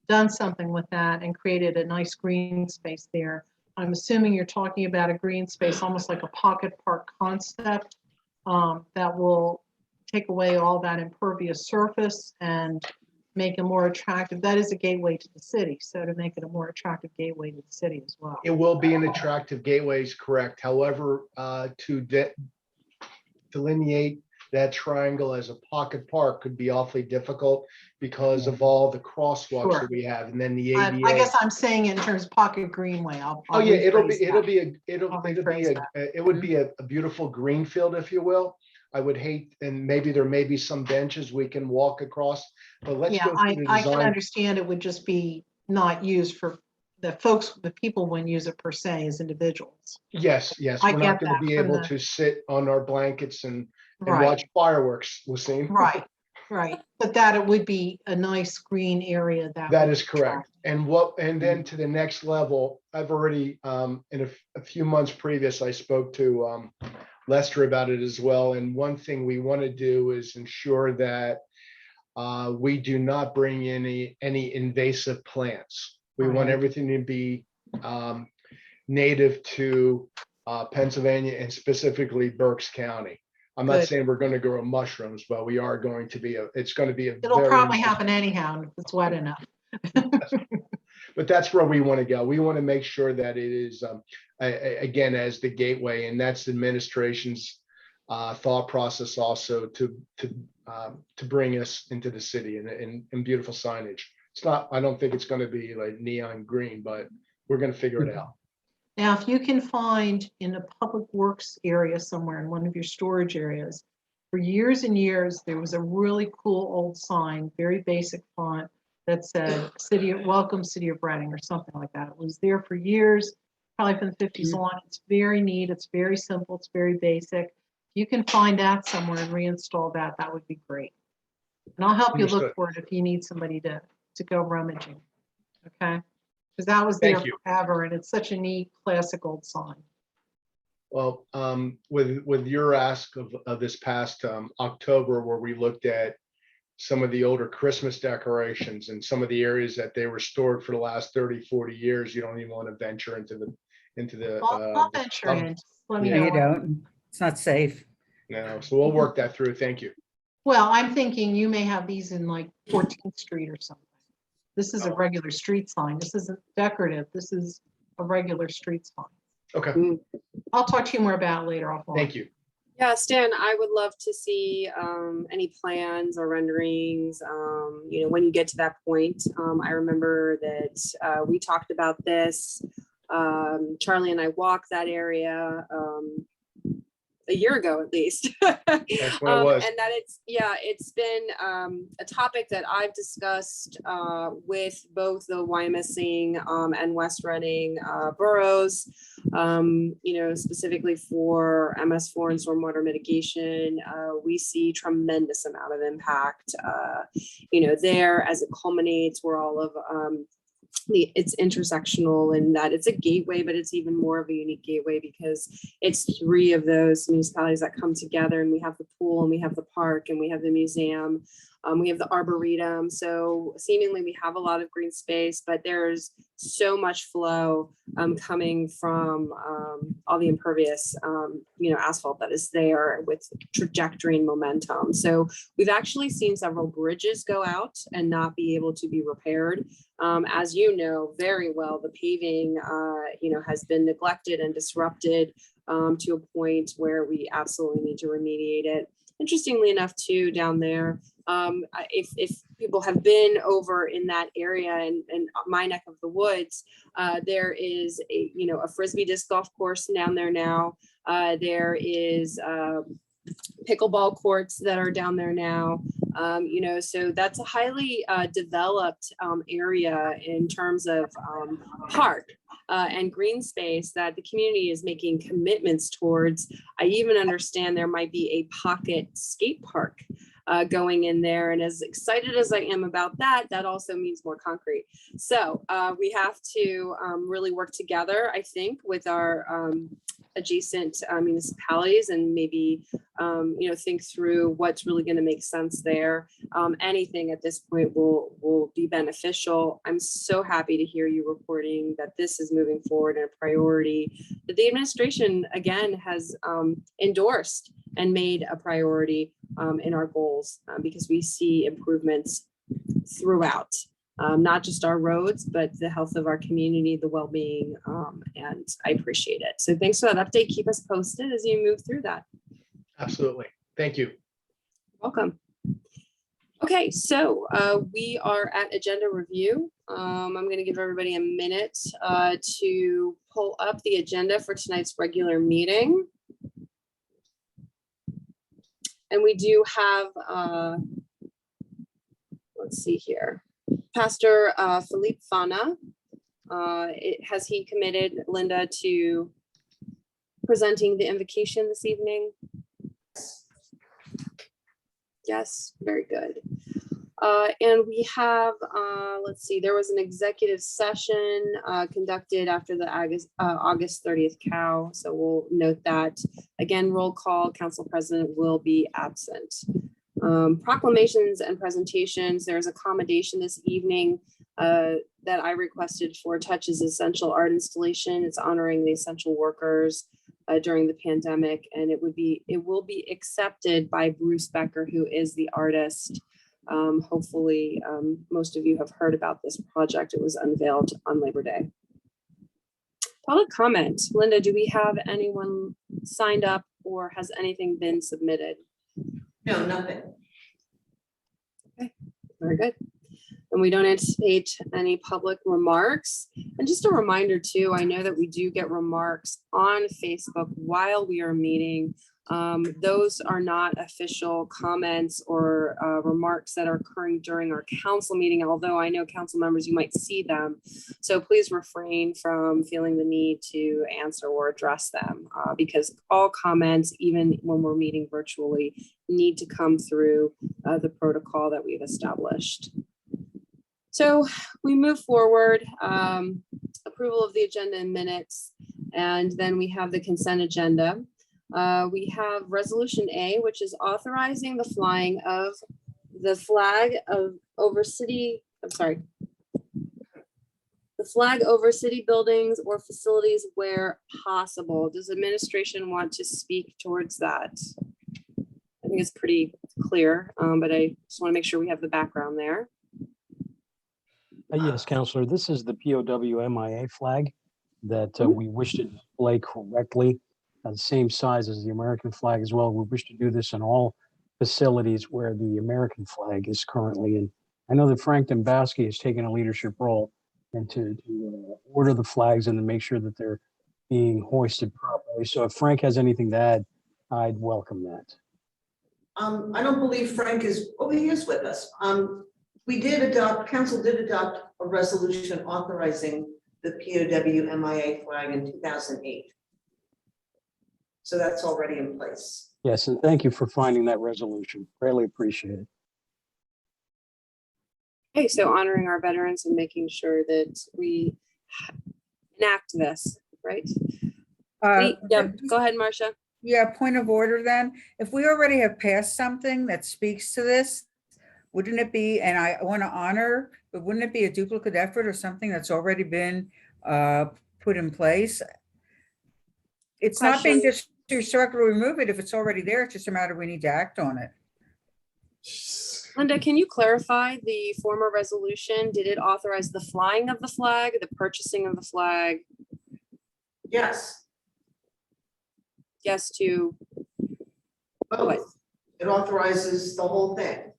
done something with that and created a nice green space there. I'm assuming you're talking about a green space, almost like a pocket park concept, that will take away all that impervious surface and make it more attractive. That is a gateway to the city. So to make it a more attractive gateway to the city as well. It will be an attractive gateway, is correct. However, to delineate that triangle as a pocket park could be awfully difficult because of all the crosswalks that we have, and then the ADA. I guess I'm saying in terms of pocket greenway. I'll yeah, it would be a beautiful green field, if you will. I would hate, and maybe there may be some benches we can walk across, but let's go through the I can design. understand it would just be not used for the people wouldn't use it per se as individuals. Yes, I we're get not going that to be from able the- to sit on our blankets and Right. watch fireworks, Lucine. Right. But that it would be a nice green area. That is correct. And then to the next level, I've already, in a few months previous, I spoke to Lester about it as well. And one thing we want to do is ensure that we do not bring in any invasive plants. We want everything to be native to Pennsylvania and specifically Berks County. I'm not Good. saying we're going to grow mushrooms, but we are going to be It'll probably happen anyhow if it's wet enough. but that's where we want to go. We want to make sure that it is, again, as the gateway, and that's the administration's thought process also to bring us into the city and beautiful signage. It's not, I don't think it's going to be like neon green, but we're going to figure it out. Now, if you can find in a public works area somewhere in one of your storage areas, for years and years, there was a really cool old sign, very basic font that said Welcome City of Reading or something like that. It was there for years, probably from the 50s on. It's very neat. It's very simple. It's very basic. If you can find that somewhere and reinstall that, that would be great. And I'll help you Understood. look for it if you need somebody to go rummaging. Okay? Because that was there Thank you. forever, and it's such a neat classic old sign. Well, with your ask of this past October, where we looked at some of the older Christmas decorations and some of the areas that they were stored for the last 30, 40 years, you don't even want to venture into the. I'll venture in. Just let me No, know. you don't. It's not safe. No, so we'll work that through. Thank you. Well, I'm thinking you may have these in like 14th Street or something. This is a regular street sign. This isn't decorative. This is a regular street sign. Okay, I'll talk to you more about it later offline. thank you. Yeah, Stan, I would love to see any plans or renderings, when you get to that point. I remember that we talked about this. Charlie and I walked that area a year ago at least. That's what it was. And that it's been a topic that I've discussed with both the Wyomissing and West Reading boroughs, specifically for MS4 and stormwater mitigation. We see tremendous amount of impact, there as it culminates where all of it's intersectional and that it's a gateway, but it's even more of a unique gateway because it's three of those municipalities that come together, and we have the pool and we have the park and we have the museum. We have the Arboretum. So seemingly we have a lot of green space, but there's so much flow coming from all the impervious, asphalt that is there with trajectory and momentum. So we've actually seen several bridges go out and not be able to be repaired. As you know very well, the paving, has been neglected and disrupted to a point where we absolutely need to remediate it. Interestingly enough, too, down there, if people have been over in that area and my neck of the woods, there is a Frisbee disc golf course down there now. There is pickleball courts that are down there now. So that's a highly developed area in terms of park and green space that the community is making commitments towards. I even understand there might be a pocket skate park going in there. And as excited as I am about that, that also means more concrete. So we have to really work together, I think, with our adjacent municipalities and maybe, think through what's really going to make sense there. Anything at this point will be beneficial. I'm so happy to hear you reporting that this is moving forward and a priority that the administration, again, has endorsed and made a priority in our goals because we see improvements throughout. Not just our roads, but the health of our community, the well-being, and I appreciate it. So thanks for that update. Keep us posted as you move through that. Absolutely. Thank you. Welcome. Okay, so we are at agenda review. I'm going to give everybody a minute to pull up the agenda for tonight's regular meeting. And we do have, let's see here. Pastor Philippe Fana, has he committed, Linda, to presenting the invocation this evening? Yes, very good. And we have, let's see, there was an executive session conducted after the August 30th COW. So we'll note that. Again, roll call, Council President will be absent. Proclamations and presentations. There's accommodation this evening that I requested for Touch's Essential Art Installation. It's honoring the essential workers during the pandemic, and it will be accepted by Bruce Becker, who is the artist. Hopefully, most of you have heard about this project. It was unveiled on Labor Day. Public comment. Linda, do we have anyone signed up or has anything been submitted? No, nothing. Okay, very good. And we don't anticipate any public remarks. And just a reminder too, I know that we do get remarks on Facebook while we are meeting. Those are not official comments or remarks that are occurring during our council meeting, although I know council members, you might see them. So please refrain from feeling the need to answer or address them because all comments, even when we're meeting virtually, need to come through the protocol that we've established. So we move forward, approval of the agenda and minutes, and then we have the consent agenda. We have resolution A, which is authorizing the flying of the flag over city, the flag over city buildings or facilities where possible. Does administration want to speak towards that? I think it's pretty clear, but I just want to make sure we have the background there. Yes, Counselor, this is the POW MIA flag that we wish to display correctly, the same size as the American flag as well. We wish to do this in all facilities where the American flag is currently in. I know that Frank Dombaski has taken a leadership role and to order the flags and to make sure that they're being hoisted properly. So if Frank has anything to add, I'd welcome that. I don't believe Frank is, oh, he is with us. Council did adopt a resolution authorizing the POW MIA flag in 2008. So that's already in place. Yes, and thank you for finding that resolution. Greatly appreciate it. Okay, so honoring our veterans and making sure that we enact this, right? Yeah, go ahead, Marcia. Yeah, point of order then. If we already have passed something that speaks to this, wouldn't it be, and I want to honor, but wouldn't it be a duplicate effort or something that's already been put in place? It's not being just to remove it if it's already there. It's just a matter we need to act on it. Linda, can you clarify the former resolution? Did it authorize the flying of the flag, the purchasing of the flag? Yes. Yes to both. what? It authorizes the whole thing.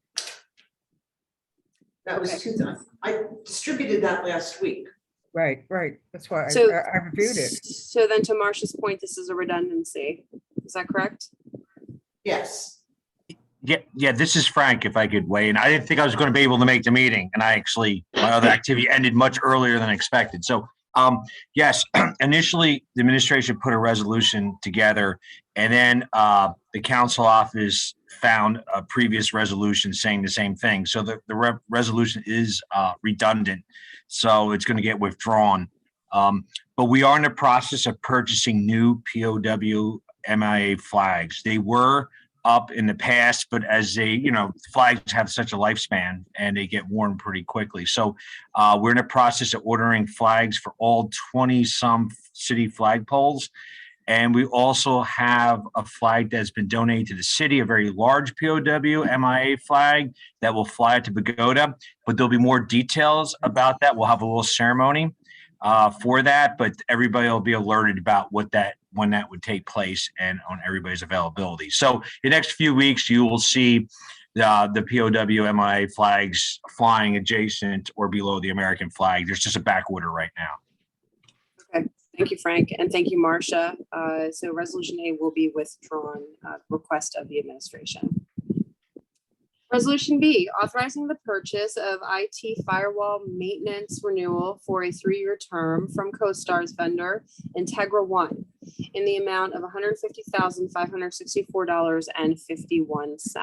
That was 2000. I distributed that last week. Right. That's why So, I reviewed it. So then to Marcia's point, this is a redundancy. Is that correct? Yes. Yeah, this is Frank, if I could weigh in. I didn't think I was going to be able to make the meeting, and my other activity ended much earlier than expected. So, yes, initially, the administration put a resolution together, and then the council office found a previous resolution saying the same thing. So the resolution is redundant, so it's going to get withdrawn. But we are in the process of purchasing new POW MIA flags. They were up in the past, but as they, flags have such a lifespan and they get worn pretty quickly. So we're in the process of ordering flags for all 20-some city flagpoles. And we also have a flag that's been donated to the city, a very large POW MIA flag that will fly to Pagoda. But there'll be more details about that. We'll have a little ceremony for that, but everybody will be alerted about when that would take place and on everybody's availability. So the next few weeks, you will see the POW MIA flags flying adjacent or below the American flag. There's just a back order right now. Okay, thank you, Frank, and thank you, Marcia. So resolution A will be withdrawn, request of the administration. Resolution B, authorizing the purchase of IT firewall maintenance renewal for a 3-year term from CoStar's vendor Integra One in the amount of $150,564.51. Is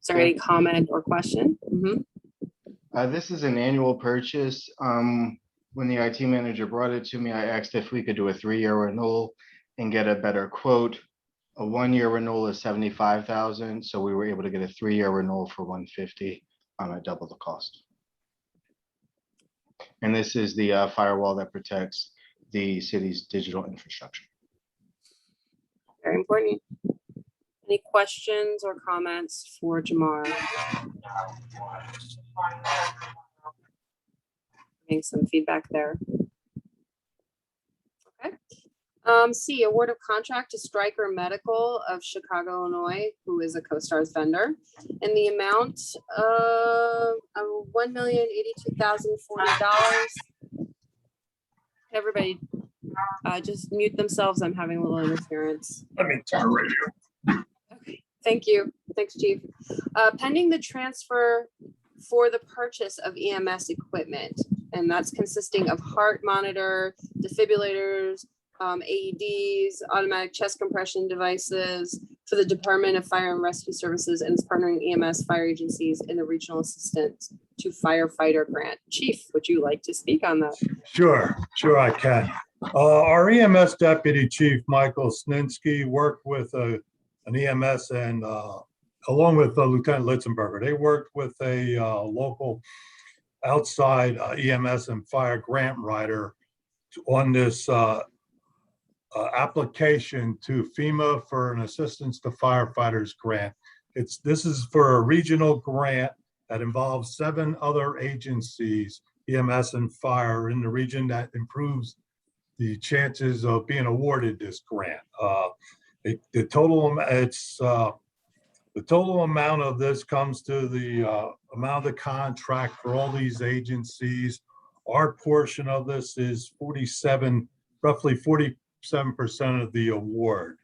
there any comment or question? This is an annual purchase. When the IT manager brought it to me, I asked if we could do a 3-year renewal and get a better quote. A 1-year renewal is $75,000, so we were able to get a 3-year renewal for $150 at double the cost. And this is the firewall that protects the city's digital infrastructure. Very important. Any questions or comments for Jamar? Getting some feedback there. Okay. C, award of contract to Stryker Medical of Chicago, Illinois, who is a CoStarz vendor, in the amount of $1,082,040. Everybody, just mute themselves. I'm having a little interference. Let me turn radio. Okay, thank you. Thanks, Chief. Pending the transfer for the purchase of EMS equipment, and that's consisting of heart monitor, defibrillators, AEDs, automatic chest compression devices for the Department of Fire and Rescue Services and its partnering EMS fire agencies in the Regional Assistance to Firefighter Grant. Chief, would you like to speak on that? Sure I can. Our EMS Deputy Chief, Michael Sninsky, worked with an EMS and along with Lieutenant Litzenberger. They worked with a local outside EMS and fire grant writer on this application to FEMA for an Assistance to Firefighters grant. This is for a regional grant that involves 7 other agencies, EMS and fire in the region, that improves the chances of being awarded this grant. The total amount of this comes to the amount of the contract for all these agencies. Our portion of this is roughly 47% of the award.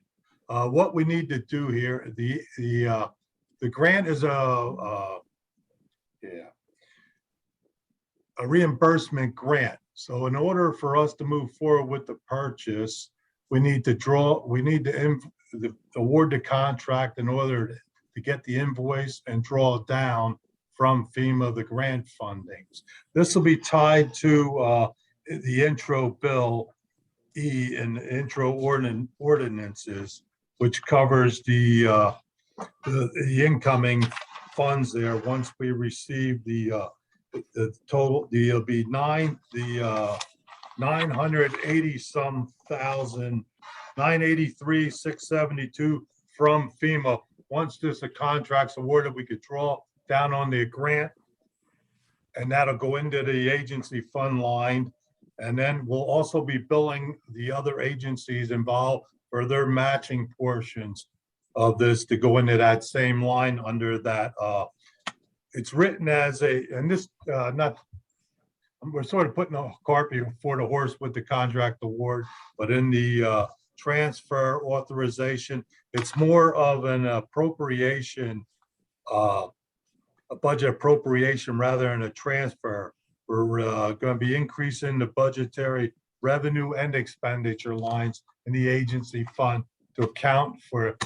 What we need to do here, the grant is a reimbursement grant. So in order for us to move forward with the purchase, we need to award the contract in order to get the invoice and draw down from FEMA the grant fundings. This will be tied to the intro bill E and the intro ordinances, which covers the incoming funds there. Once we receive the total, it'll be 980 some thousand, 983,672 from FEMA. Once this contract's awarded, we could draw down on the grant, and that'll go into the agency fund line. And then we'll also be billing the other agencies involved for their matching portions of this to go into that same line under that. It's written as we're sort of putting the cart before the horse with the contract award, but in the transfer authorization, it's more of an appropriation, a budget appropriation rather than a transfer. We're going to be increasing the budgetary revenue and expenditure lines in the agency fund to account for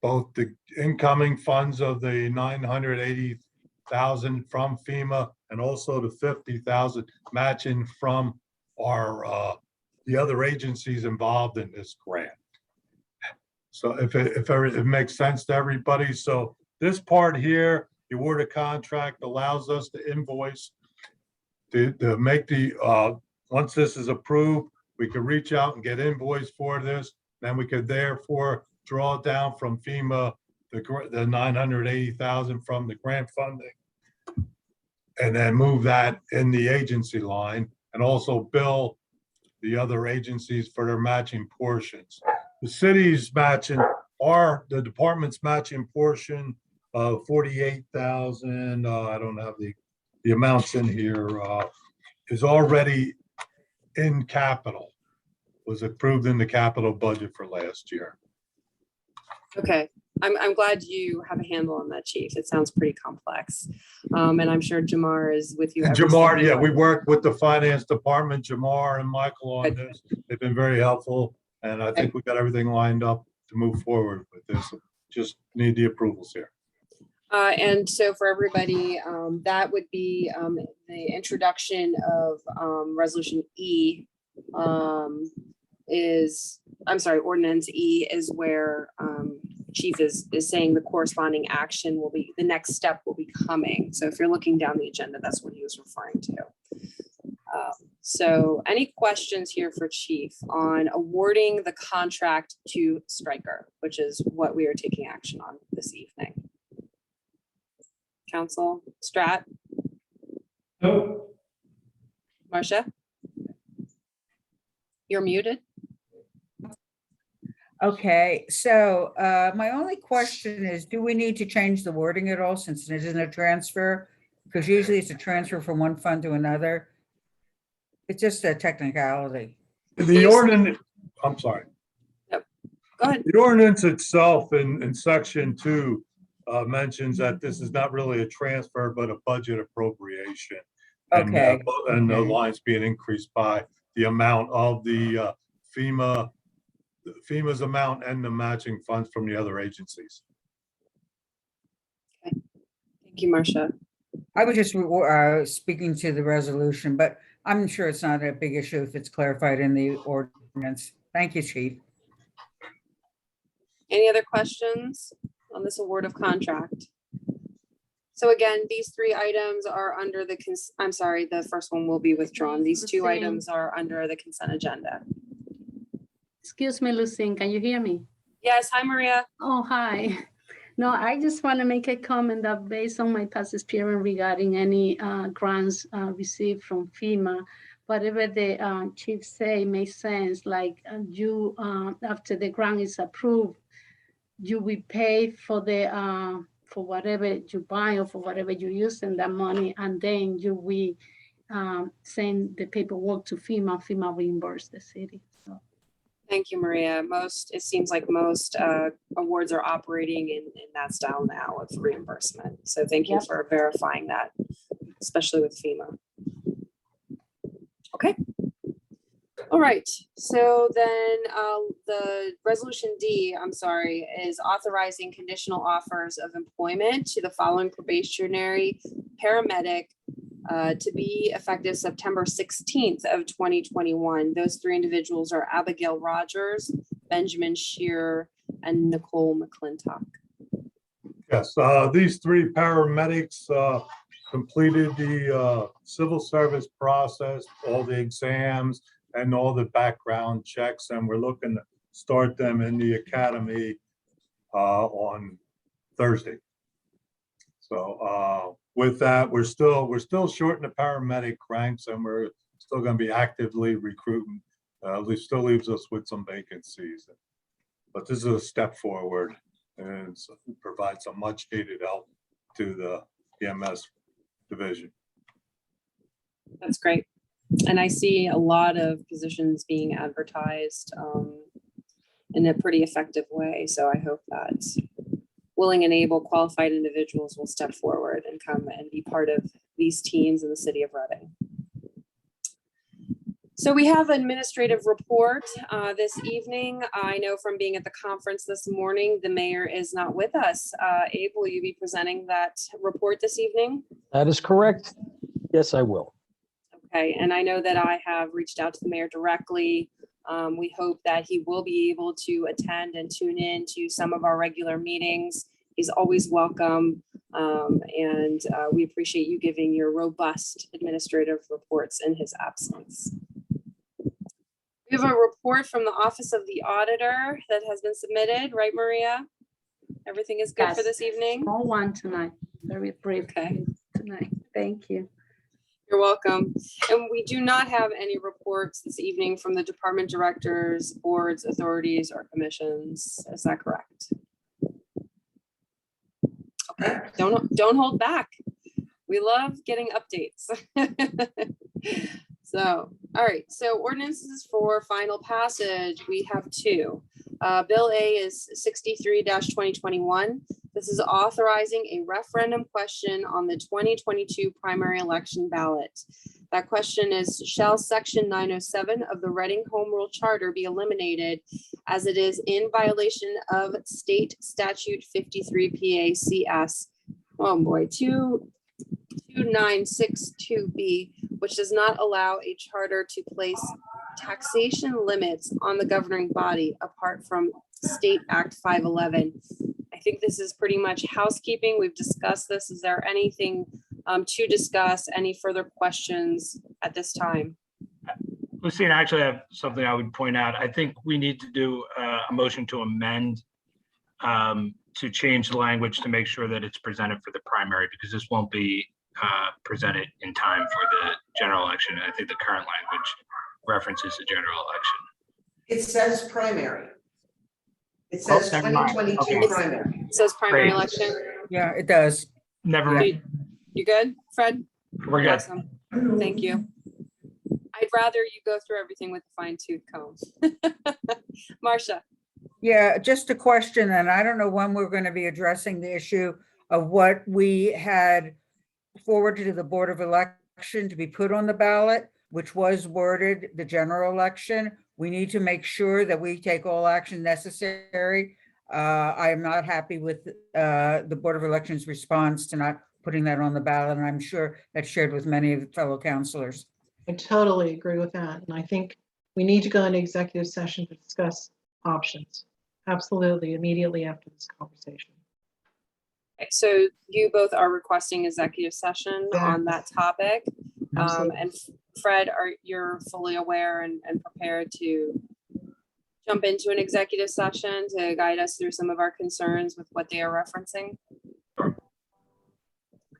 both the incoming funds of the 980,000 from FEMA and also the 50,000 matching from our the other agencies involved in this grant. So if it makes sense to everybody. So this part here, the award of contract allows us to invoice to make the, once this is approved, we could reach out and get invoice for this. Then we could therefore draw down from FEMA the 980,000 from the grant funding, and then move that in the agency line, and also bill the other agencies for their matching portions. The city's matching, the department's matching portion of 48,000. I don't have the amounts in here, is already in capital, was approved in the capital budget for last year. Okay, I'm glad you have a handle on that, Chief. It sounds pretty complex. And I'm sure Jamar is with you. And every Jamar, step yeah, of the we way. work with the finance department, Jamar and Michael on this. They've been very helpful, and I think we got everything lined up to move forward with this. Just need the approvals here. And so for everybody, that would be the introduction of Resolution E Ordinance E is where Chief is saying the corresponding action will be, the next step will be coming. So if you're looking down the agenda, that's what he was referring to. So any questions here for Chief on awarding the contract to Stryker, which is what we are taking action on this evening? Council, Strat? No. Marcia? You're muted. Okay, so my only question is, do we need to change the wording at all since it isn't a transfer? Because usually it's a transfer from one fund to another. It's just a technicality. The ordinance, I'm sorry. Go ahead. The ordinance itself in section 2 mentions that this is not really a transfer, but a budget appropriation. And, Okay. And the lines being increased by the amount of the FEMA's amount and the matching funds from the other agencies. Thank you, Marcia. I was just speaking to the resolution, but I'm sure it's not a big issue if it's clarified in the ordinance. Thank you, Chief. Any other questions on this award of contract? So again, these 3 items are under the, I'm sorry, the first one will be withdrawn. These 2 items are under the consent agenda. Excuse me, Lucine, can you hear me? Yes, hi, Maria. Oh, hi. No, I just want to make a comment that based on my past experience regarding any grants received from FEMA, whatever the chief say makes sense, like you, after the grant is approved, you will pay for the, for whatever you buy or for whatever you use in that money, and then you will send the paperwork to FEMA, FEMA reimburse the city. So. Thank you, Maria. It seems like most awards are operating in that style now of reimbursement. So thank you for verifying that, especially with FEMA. Okay. All right. So then the resolution D, I'm sorry, is authorizing conditional offers of employment to the following probationary paramedic to be effective September 16th of 2021. Those 3 individuals are Abigail Rogers, Benjamin Shearer, and Nicole McClintock. Yes, these 3 paramedics completed the civil service process, all the exams and all the background checks, and we're looking to start them in the academy on Thursday. So with that, we're still short in the paramedic ranks, and we're still going to be actively recruiting. It still leaves us with some vacancies, but this is a step forward and provides some much needed help to the EMS division. That's great. And I see a lot of positions being advertised in a pretty effective way. So I hope that willing and able qualified individuals will step forward and come and be part of these teams in the city of Reading. So we have administrative report this evening. I know from being at the conference this morning, the mayor is not with us. Abe, will you be presenting that report this evening? That is correct. Yes, I will. Okay, and I know that I have reached out to the mayor directly. We hope that he will be able to attend and tune in to some of our regular meetings. He's always welcome, and we appreciate you giving your robust administrative reports in his absence. We have a report from the Office of the Auditor that has been submitted, right, Maria? Everything is good for this evening? Small one tonight, very brief tonight. Thank you. You're welcome. And we do not have any reports this evening from the department directors, boards, authorities, or commissions. Is that correct? Okay, don't hold back. We love getting updates. So, all right, so ordinances for final passage, we have 2. Bill A is 63-2021. This is authorizing a referendum question on the 2022 primary election ballot. That question is, shall section 907 of the Reading Home Rule Charter be eliminated as it is in violation of state statute 53 PA CS, oh boy, 2962B, which does not allow a charter to place taxation limits on the governing body apart from State Act 511. I think this is pretty much housekeeping. We've discussed this. Is there anything to discuss? Any further questions at this time? Lucina, actually, I have something I would point out. I think we need to do a motion to amend to change the language to make sure that it's presented for the primary, because this won't be presented in time for the general election. I think the current language references the general election. It says primary. It says never mind. 2022 Okay. primary. It says primary Great. election. Yeah, it does. Never Yeah. mind. You good, Fred? We're good. Awesome. Thank you. I'd rather you go through everything with a fine tooth comb. Marcia, Yeah, just a question, and I don't know when we're going to be addressing the issue of what we had forwarded to the Board of Election to be put on the ballot, which was worded the general election. We need to make sure that we take all action necessary. I am not happy with the Board of Elections response to not putting that on the ballot, and I'm sure that's shared with many of the fellow councilors. I totally agree with that. And I think we need to go into executive session to discuss options. Absolutely, immediately after this conversation. okay, so you both are requesting executive session on that topic. Absolutely. And Fred, you're fully aware and prepared to jump into an executive session to guide us through some of our concerns with what they are referencing?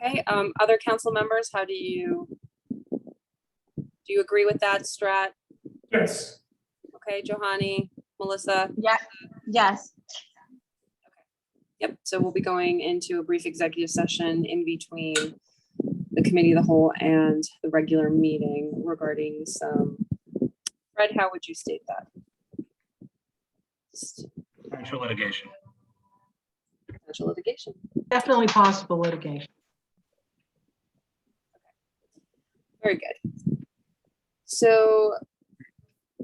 Okay, other council members, how do you agree with that, Strat? Yes. Okay, Johanny, Melissa? Yeah, yes. Yep, so we'll be going into a brief executive session in between the committee of the whole and the regular meeting regarding some, Fred, how would you state that? Potential litigation. Potential litigation. Definitely possible litigation. Very good. So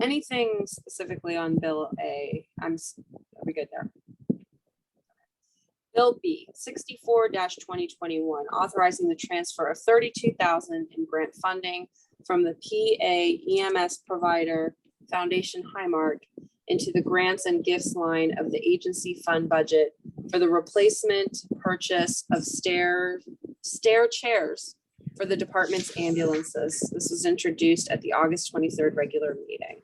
anything specifically on Bill A? Are we good there? Bill B, 64-2021, authorizing the transfer of $32,000 in grant funding from the PA EMS provider Foundation Highmark into the grants and gifts line of the agency fund budget for the replacement purchase of stair chairs for the department's ambulances. This was introduced at the August 23rd regular meeting.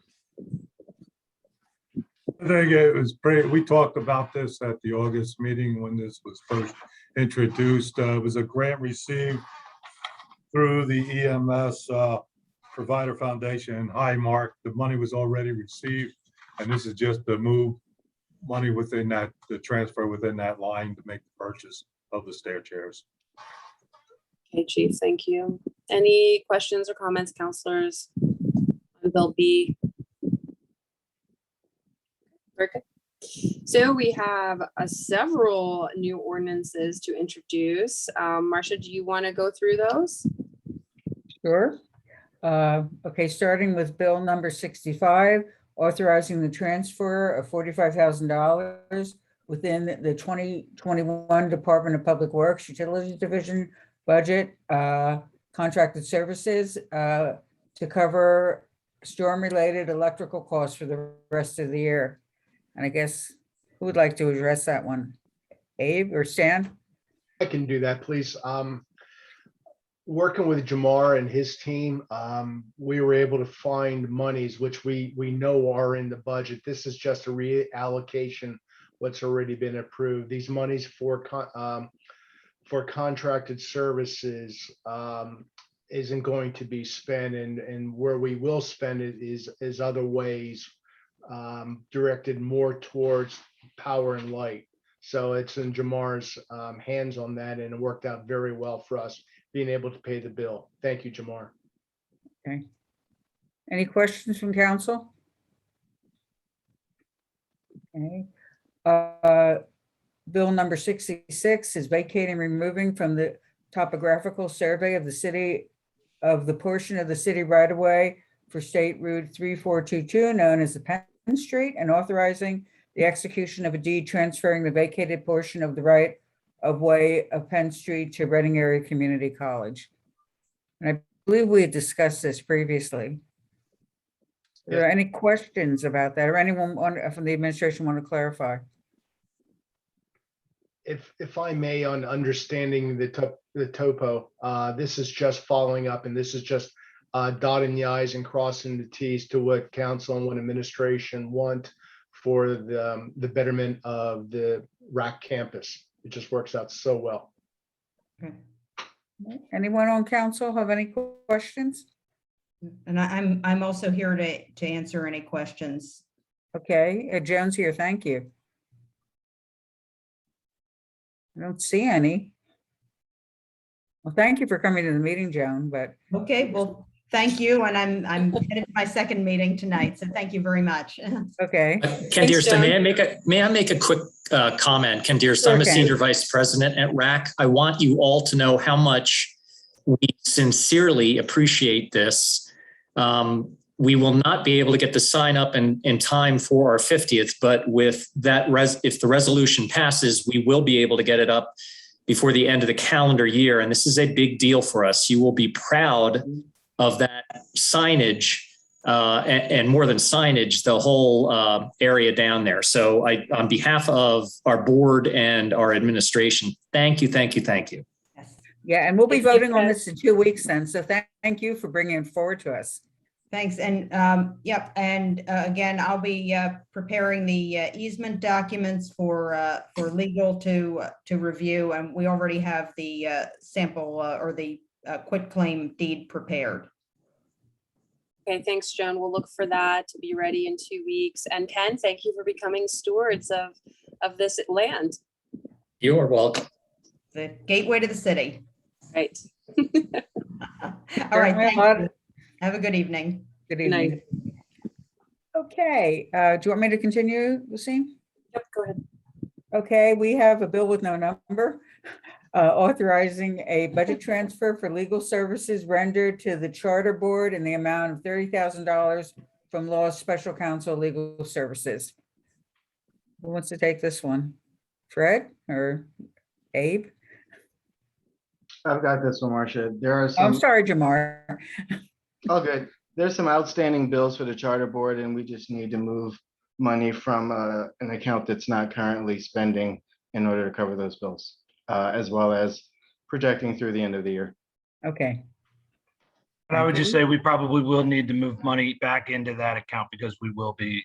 I think it was pretty, we talked about this at the August meeting when this was first introduced. It was a grant received through the EMS Provider Foundation and Highmark. The money was already received, and this is just to move money within that, the transfer within that line to make the purchase of the stair chairs. Okay, Chief, thank you. Any questions or comments, counselors, on Bill B? Very good. So we have several new ordinances to introduce. Marcia, do you want to go through those? Sure. Okay, starting with Bill number 65, authorizing the transfer of $45,000 within the 2021 Department of Public Works Utilities Division budget, contracted services to cover storm-related electrical costs for the rest of the year. And I guess, who would like to address that one? Abe or Stan? I can do that, please. Working with Jamar and his team, we were able to find monies which we know are in the budget. This is just a reallocation what's already been approved. These monies for contracted services isn't going to be spent, and where we will spend it is other ways, directed more towards power and light. So it's in Jamar's hands on that, and it worked out very well for us being able to pay the bill. Thank you, Jamar. Okay. Any questions from council? Okay. Bill number 66 is vacating and removing from the topographical survey of the city of the portion of the city right of way for State Route 3422 known as the Penn Street, and authorizing the execution of a deed transferring the vacated portion of the right of way of Penn Street to Reading Area Community College. And I believe we had discussed this previously. Are there any questions about that, or anyone from the administration want to clarify? If I may, on understanding the topo, this is just following up, and this is just dotting the i's and crossing the t's to what council and what administration want for the betterment of the RAC campus. It just works out so well. Anyone on council have any questions? And I'm also here to answer any questions. Okay, Joan's here, thank you. I don't see any. Well, thank you for coming to the meeting, Joan, but. Okay, well, thank you. And I'm headed to my second meeting tonight, so thank you very much. Okay. Ken Dearest, Joan. may I make a quick comment? Ken Dearest, Sure, I'm a Ken. senior vice president at RAC. I want you all to know how much we sincerely appreciate this. We will not be able to get the sign up in time for our 50th, but with that, if the resolution passes, we will be able to get it up before the end of the calendar year. And this is a big deal for us. You will be proud of that signage, and more than signage, the whole area down there. So on behalf of our board and our administration, thank you, thank you, thank you. Yeah, and we'll be Thank you, voting on Ken. this in 2 weeks then, so thank you for bringing it forward to us. Thanks. And yep. And again, I'll be preparing the easement documents for legal to review. And we already have the sample or the quitclaim deed prepared. Okay, thanks, Joan. We'll look for that to be ready in 2 weeks. And Ken, thank you for becoming stewards of this land. You are welcome. The gateway to the city. Right. All right. Thank you. Have a good evening. Good Good night. evening. Okay, do you want me to continue, Lucine? Yep, go ahead. Okay, we have a bill with no number, authorizing a budget transfer for legal services rendered to the Charter Board in the amount of $30,000 from Law's Special Counsel Legal Services. Who wants to take this one? Fred or Abe? I've got this one, Marcia. There are I'm some, sorry, Jamar. oh, good. There's some outstanding bills for the charter board, and we just need to move money from an account that's not currently spending in order to cover those bills, as well as projecting through the end of the year. Okay. And I would just say we probably will need to move money back into that account because we will be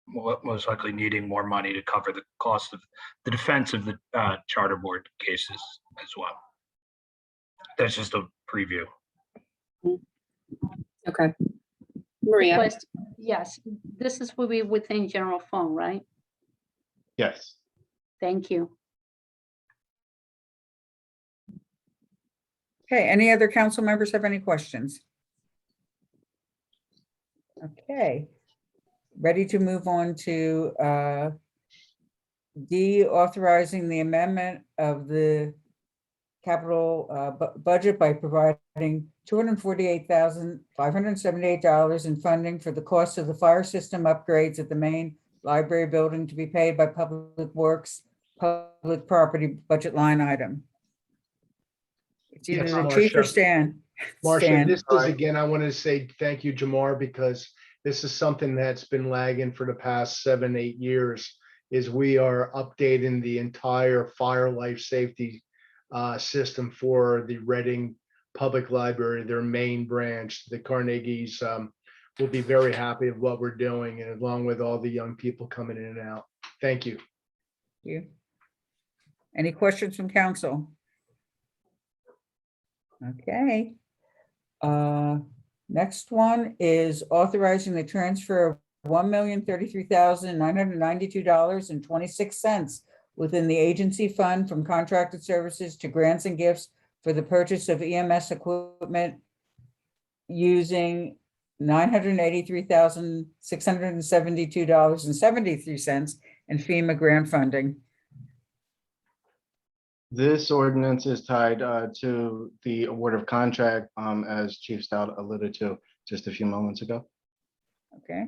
most likely needing more money to cover the cost of the defense of the charter board cases as well. That's just a preview. Okay. Maria. Request- Yes, this is will be within general fund, right? Yes. Thank you. Okay, any other council members have any questions? Okay, ready to move on to D, authorizing the amendment of the capital budget by providing $248,578 in funding for the cost of the fire system upgrades at the main library building to be paid by Public Works public property budget line item. It's either Yes, the chief or Marcia. Stan. Marcia, Stan. this is again, I want to say thank you, Jamar, because this is something that's been lagging for the past 7-8 years, is we are updating the entire fire life safety system for the Reading Public Library, their main branch. The Carnegies will be very happy of what we're doing, and along with all the young people coming in and out. Thank you. You. Any questions from council? Okay. Next one is authorizing the transfer of $1,033,992.26 within the agency fund from contracted services to grants and gifts for the purchase of EMS equipment using $983,672.73 in FEMA grant funding. This ordinance is tied to the award of contract, as Chief Stout alluded to just a few moments ago. Okay.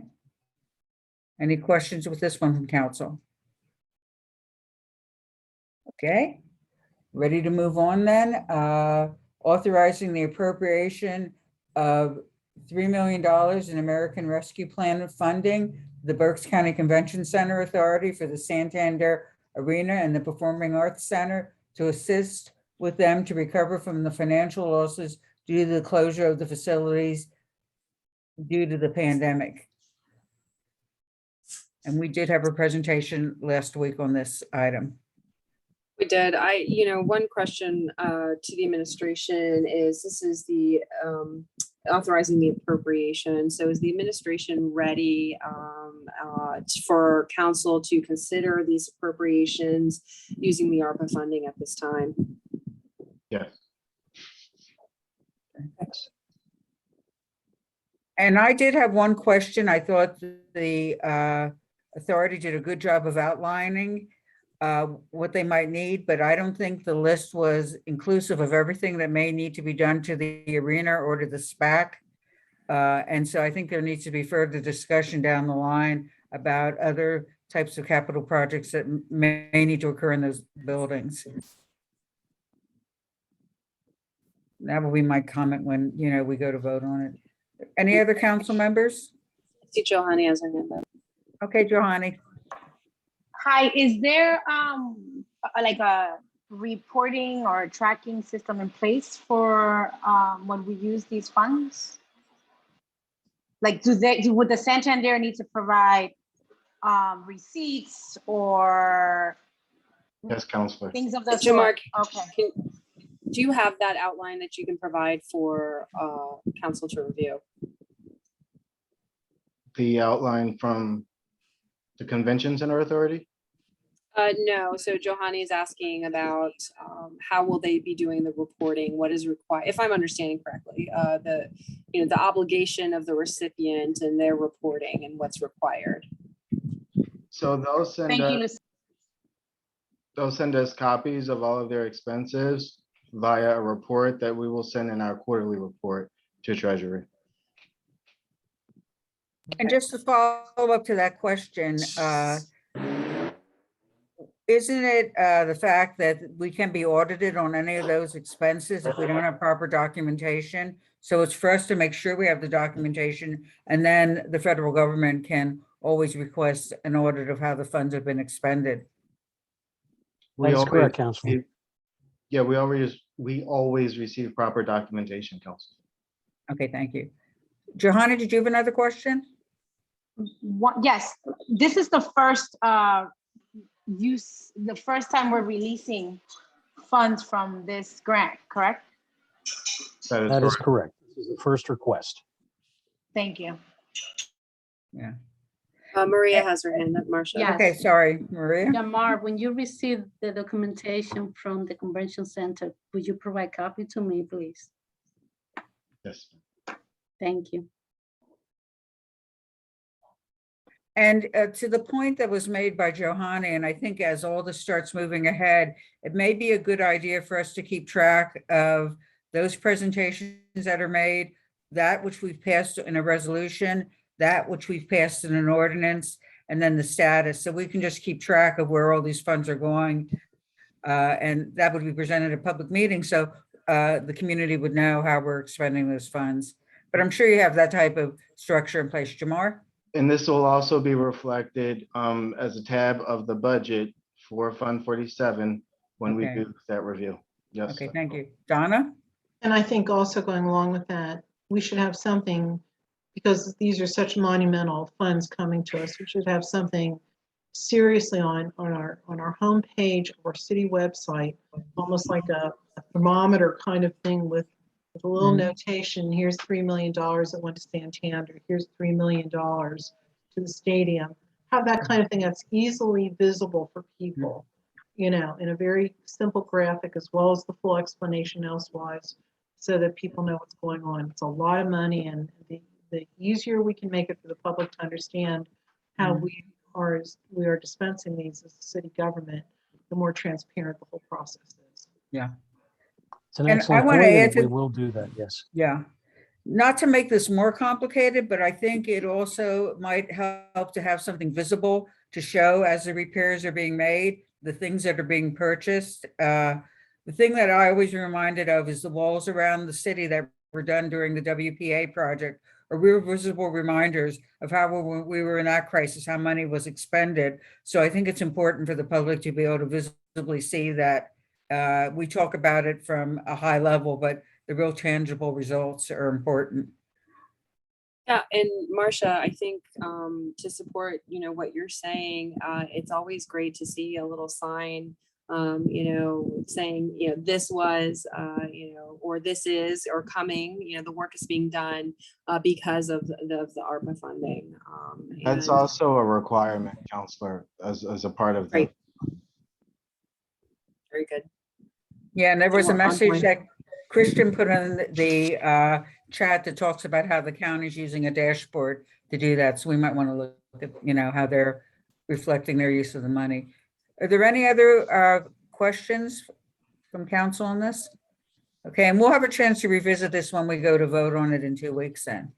Any questions with this one from council? Okay, ready to move on then. Authorizing the appropriation of $3 million in American Rescue Plan funding, the Berks County Convention Center Authority for the Santander Arena and the Performing Arts Center to assist with them to recover from the financial losses due to the closure of the facilities due to the pandemic. And we did have a presentation last week on this item. We did. One question to the administration is, this is the authorizing the appropriation. So is the administration ready for council to consider these appropriations using the ARPA funding at this time? Yes. And I did have one question. I thought the authority did a good job of outlining what they might need, but I don't think the list was inclusive of everything that may need to be done to the arena or to the SPAC. And so I think there needs to be further discussion down the line about other types of capital projects that may need to occur in those buildings. That will be my comment when, we go to vote on it. Any other council members? I see Johanny has her hand up. Okay, Johanny. Hi, is there like a reporting or tracking system in place for when we use these funds? Like, would the Santander need to provide receipts or Yes, Counselor. things of the Jamar, sort? Okay. Do you have that outline that you can provide for council to review? The outline from the Convention Center Authority? No, so Johanny is asking about how will they be doing the reporting? What is required, if I'm understanding correctly, the obligation of the recipient and their reporting and what's required. So they'll send Thank you, us, they'll send us copies of all of their expenses via a report that we will send in our quarterly report to Treasury. And just to follow up to that question, isn't it the fact that we can be audited on any of those expenses if we don't have proper documentation? So it's for us to make sure we have the documentation, and then the federal government can always request an audit of how the funds have been expended. That's correct, Councilman. Yeah, we always receive proper documentation, Council. Okay, thank you. Johanna, did you have another question? Yes, this is the first the first time we're releasing funds from this grant, correct? That is correct. This is the first request. Thank you. Yeah. Maria has her hand up, Marcia. Yes. Okay, sorry, Maria. Jamar, when you receive the documentation from the convention center, would you provide copy to me, please? Yes. Thank you. And to the point that was made by Johanny, and I think as all this starts moving ahead, it may be a good idea for us to keep track of those presentations that are made, that which we've passed in a resolution, that which we've passed in an ordinance, and then the status. So we can just keep track of where all these funds are going. And that would be presented at a public meeting. So the community would know how we're expending those funds. But I'm sure you have that type of structure in place. Jamar? And this will also be reflected as a tab of the budget for Fund 47 when we Okay. do that review. Yes. Okay, thank you. Donna? And I think also going along with that, we should have something, because these are such monumental funds coming to us, we should have something seriously on our homepage of our city website, almost like a thermometer kind of thing with a little notation. Here's $3 million that went to Santander. Here's $3 million to the stadium. Have that kind of thing that's easily visible for people, in a very simple graphic, as well as the full explanation elsewise, so that people know what's going on. It's a lot of money, and the easier we can make it for the public to understand how we are dispensing these as a city government, the more transparent the whole process is. Yeah. It's an And I excellent wanna point, add and to- we will do that, yes. Yeah. Not to make this more complicated, but I think it also might help to have something visible to show as the repairs are being made, the things that are being purchased. The thing that I always reminded of is the walls around the city that were done during the WPA project are real visible reminders of how we were in that crisis, how money was expended. So I think it's important for the public to be able to visibly see that. We talk about it from a high level, but the real tangible results are important. Yeah, and Marcia, I think to support, what you're saying, it's always great to see a little sign, saying, this was, or this is, or coming, the work is being done because of the ARPA funding. That's and- also a requirement, Counselor, as a part of the. Right. Very good. Yeah, and there was a More on message point. that Christian put in the chat that talks about how the county's using a dashboard to do that. So we might want to look at, how they're reflecting their use of the money. Are there any other questions from council on this? Okay, and we'll have a chance to revisit this when we go to vote on it in 2 weeks then.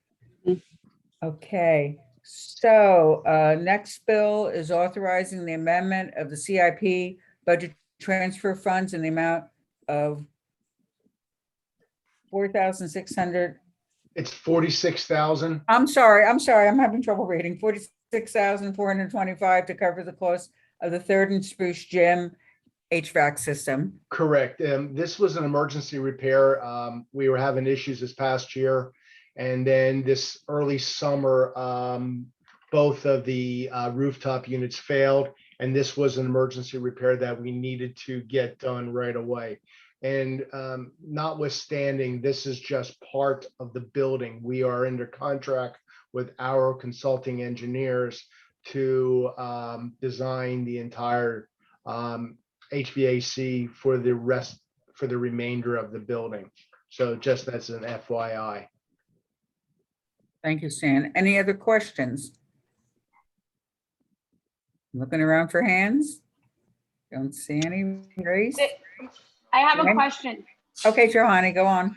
Okay, so next bill is authorizing the amendment of the CIP budget transfer funds in the amount of 4,600. It's 46,000. I'm sorry, I'm having trouble reading. 46,425 to cover the cost of the Third and Spruce Gym HVAC system. Correct. This was an emergency repair. We were having issues this past year. And then this early summer, both of the rooftop units failed. And this was an emergency repair that we needed to get done right away. And notwithstanding, this is just part of the building. We are under contract with our consulting engineers to design the entire HVAC for the remainder of the building. So just as an FYI. Thank you, Stan. Any other questions? Looking around for hands. Don't see any raised. I have a Okay. question. Okay, Johanny, go on.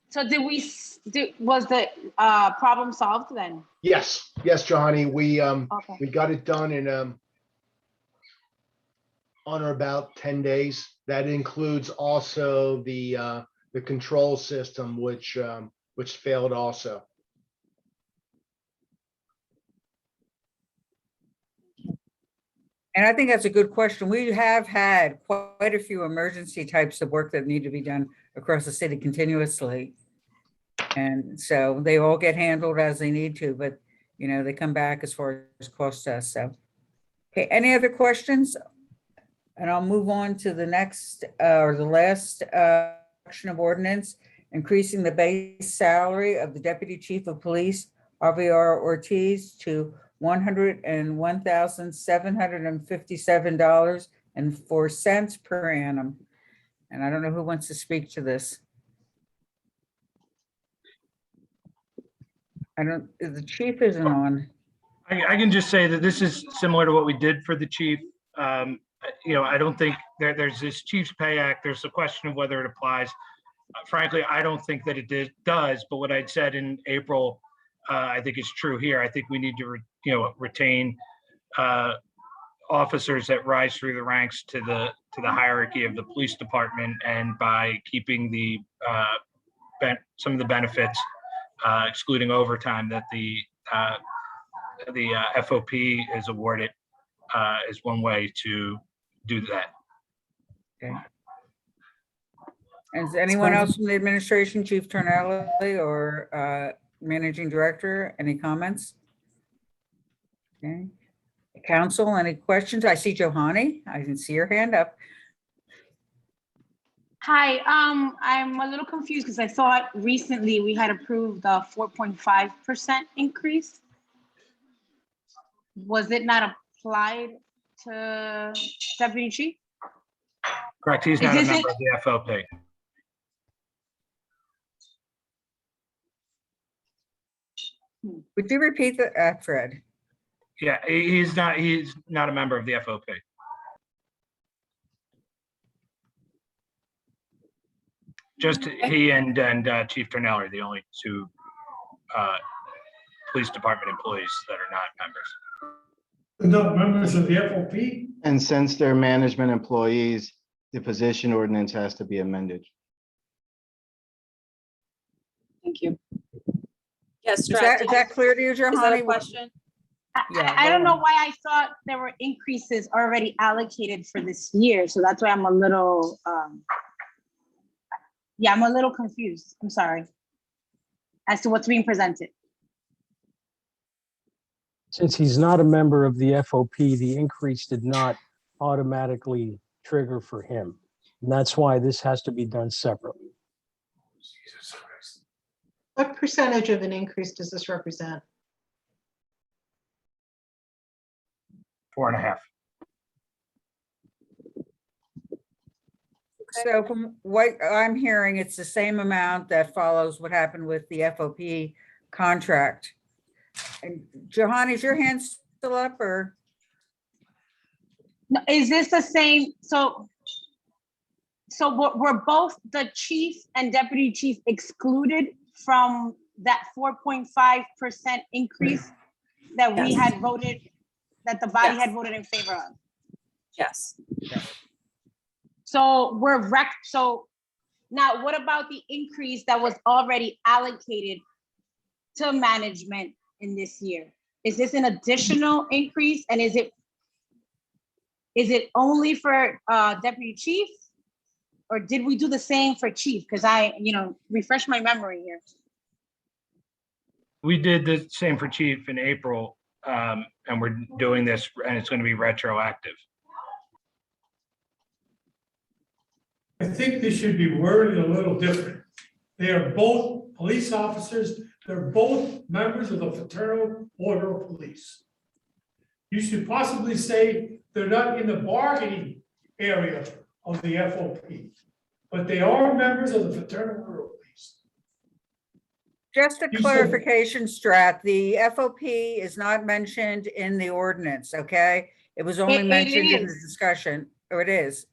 So was the problem solved then? Yes, Johnny, we Okay. got it done in on or about 10 days. That includes also the control system, which failed also. And I think that's a good question. We have had quite a few emergency types of work that need to be done across the city continuously. And so they all get handled as they need to, but they come back as far as cost to us. So, okay, any other questions? And I'll move on to the next or the last section of ordinance, increasing the base salary of the Deputy Chief of Police, RVR Ortiz, to $101,757.04 per annum. And I don't know who wants to speak to this. The chief isn't on. I can just say that this is similar to what we did for the chief. I don't think there's this Chiefs Pay Act. There's a question of whether it applies. Frankly, I don't think that it does, but what I'd said in April, I think is true here. I think we need to, retain officers that rise through the ranks to the hierarchy of the police department, and by keeping some of the benefits, excluding overtime that the FOP is awarded, is one way to do that. Okay. Is anyone else from the administration, Chief Ternelli or Managing Director, any comments? Okay. Council, any questions? I see Johanny. I can see your hand up. Hi, I'm a little confused because I thought recently we had approved a 4.5% increase. Was it not applied to Deputy Chief? Correct. He's not a Is this member of the FOP. Would you repeat that, Fred? Yeah, he's not a member of the FOP. Just he and Chief Ternell are the only two police department employees that are not members. Not members of the FOP? And since they're management employees, the position ordinance has to be amended. Thank you. Yes, Is that clear to you, Is that Johanny? a question? Yeah, I don't go know on. why I thought there were increases already allocated for this year, so that's why I'm a little Yeah, I'm a little confused. I'm sorry. As to what's being presented. Since he's not a member of the FOP, the increase did not automatically trigger for him. And that's why this has to be done separately. What percentage of an increase does this represent? 4.5. So from what I'm hearing, it's the same amount that follows what happened with the FOP contract. And Johan, is your hand still up or? No, is this the same? So were both the chief and deputy chief excluded from that 4.5% increase that we Yes. had voted, that the body Yes. had voted in favor of? Yes. So so now what about the increase that was already allocated to management in this year? Is this an additional increase, and is it only for deputy chief? Or did we do the same for chief? Because refresh my memory here. We did the same for chief in April, and we're doing this, and it's going to be retroactive. I think this should be worded a little different. They are both police officers. They're both members of the Fraternal Order of Police. You should possibly say they're not in the bargaining area of the FOP, but they are members of the Fraternal Order of Police. Just a You said- clarification, Strat, the FOP is not mentioned in the ordinance, okay? It was only It mentioned in the is. discussion, or it is.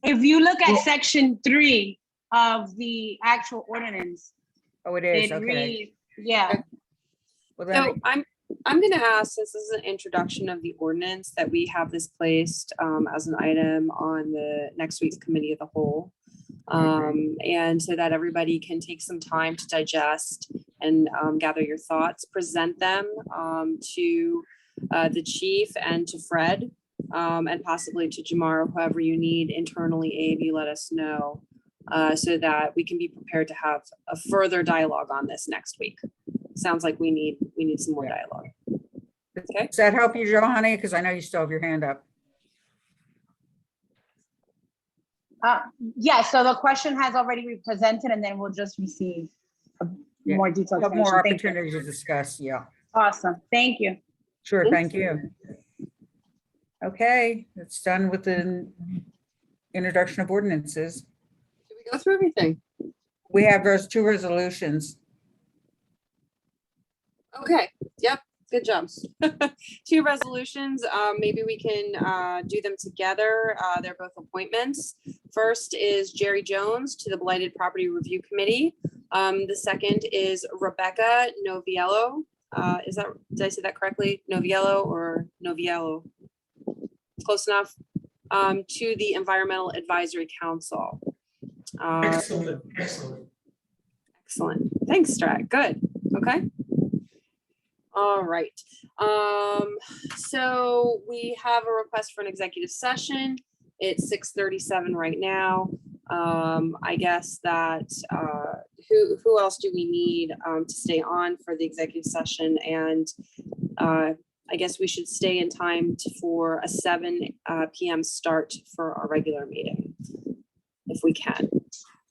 If you look at section 3 of the actual ordinance, Oh, it is, it okay. reads, yeah. Well, then, So I'm going to ask, since this is an introduction of the ordinance, that we have this placed as an item on the next week's committee of the whole. And so that everybody can take some time to digest and gather your thoughts, present them to the chief and to Fred, and possibly to Jamar, or whoever you need internally. Abe, you let us know so that we can be prepared to have a further dialogue on this next week. Sounds like we need some more dialogue. Okay. does that help you, Johanny? Because I know you still have your hand up. Yeah, so the question has already been presented, and then we'll just receive a Yeah. more detailed Have more explanation. Thank you. opportunity to discuss, yeah. Awesome, thank you. Sure, thank you. Okay, it's done with the introduction of ordinances. Did we go through everything? We have those 2 resolutions. Okay, yep, good job. 2 resolutions, maybe we can do them together. They're both appointments. First is Jerry Jones to the Blighted Property Review Committee. The second is Rebecca Noviello. Did I say that correctly? Noviello or Noviello? Close enough. To the Environmental Advisory Council. Excellent, excellent. Excellent. Thanks, Strat. Good. Okay. All right. So we have a request for an executive session. It's 6:37 right now. I guess that who else do we need to stay on for the executive session? And I guess we should stay in time for a 7 p.m. start for our regular meeting, if we can.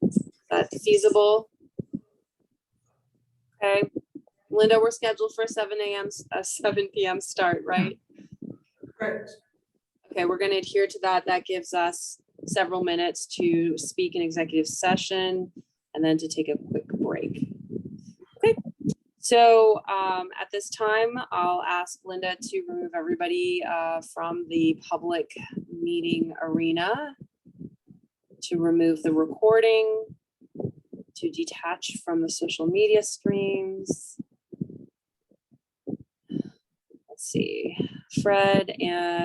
Is that feasible? Okay. Linda, we're scheduled for 7 p.m. start, right? Correct. Okay, we're going to adhere to that. That gives us several minutes to speak in executive session and then to take a quick break. Okay, so at this time, I'll ask Linda to remove everybody from the public meeting arena, to remove the recording, to detach from the social media streams. Let's see, Fred and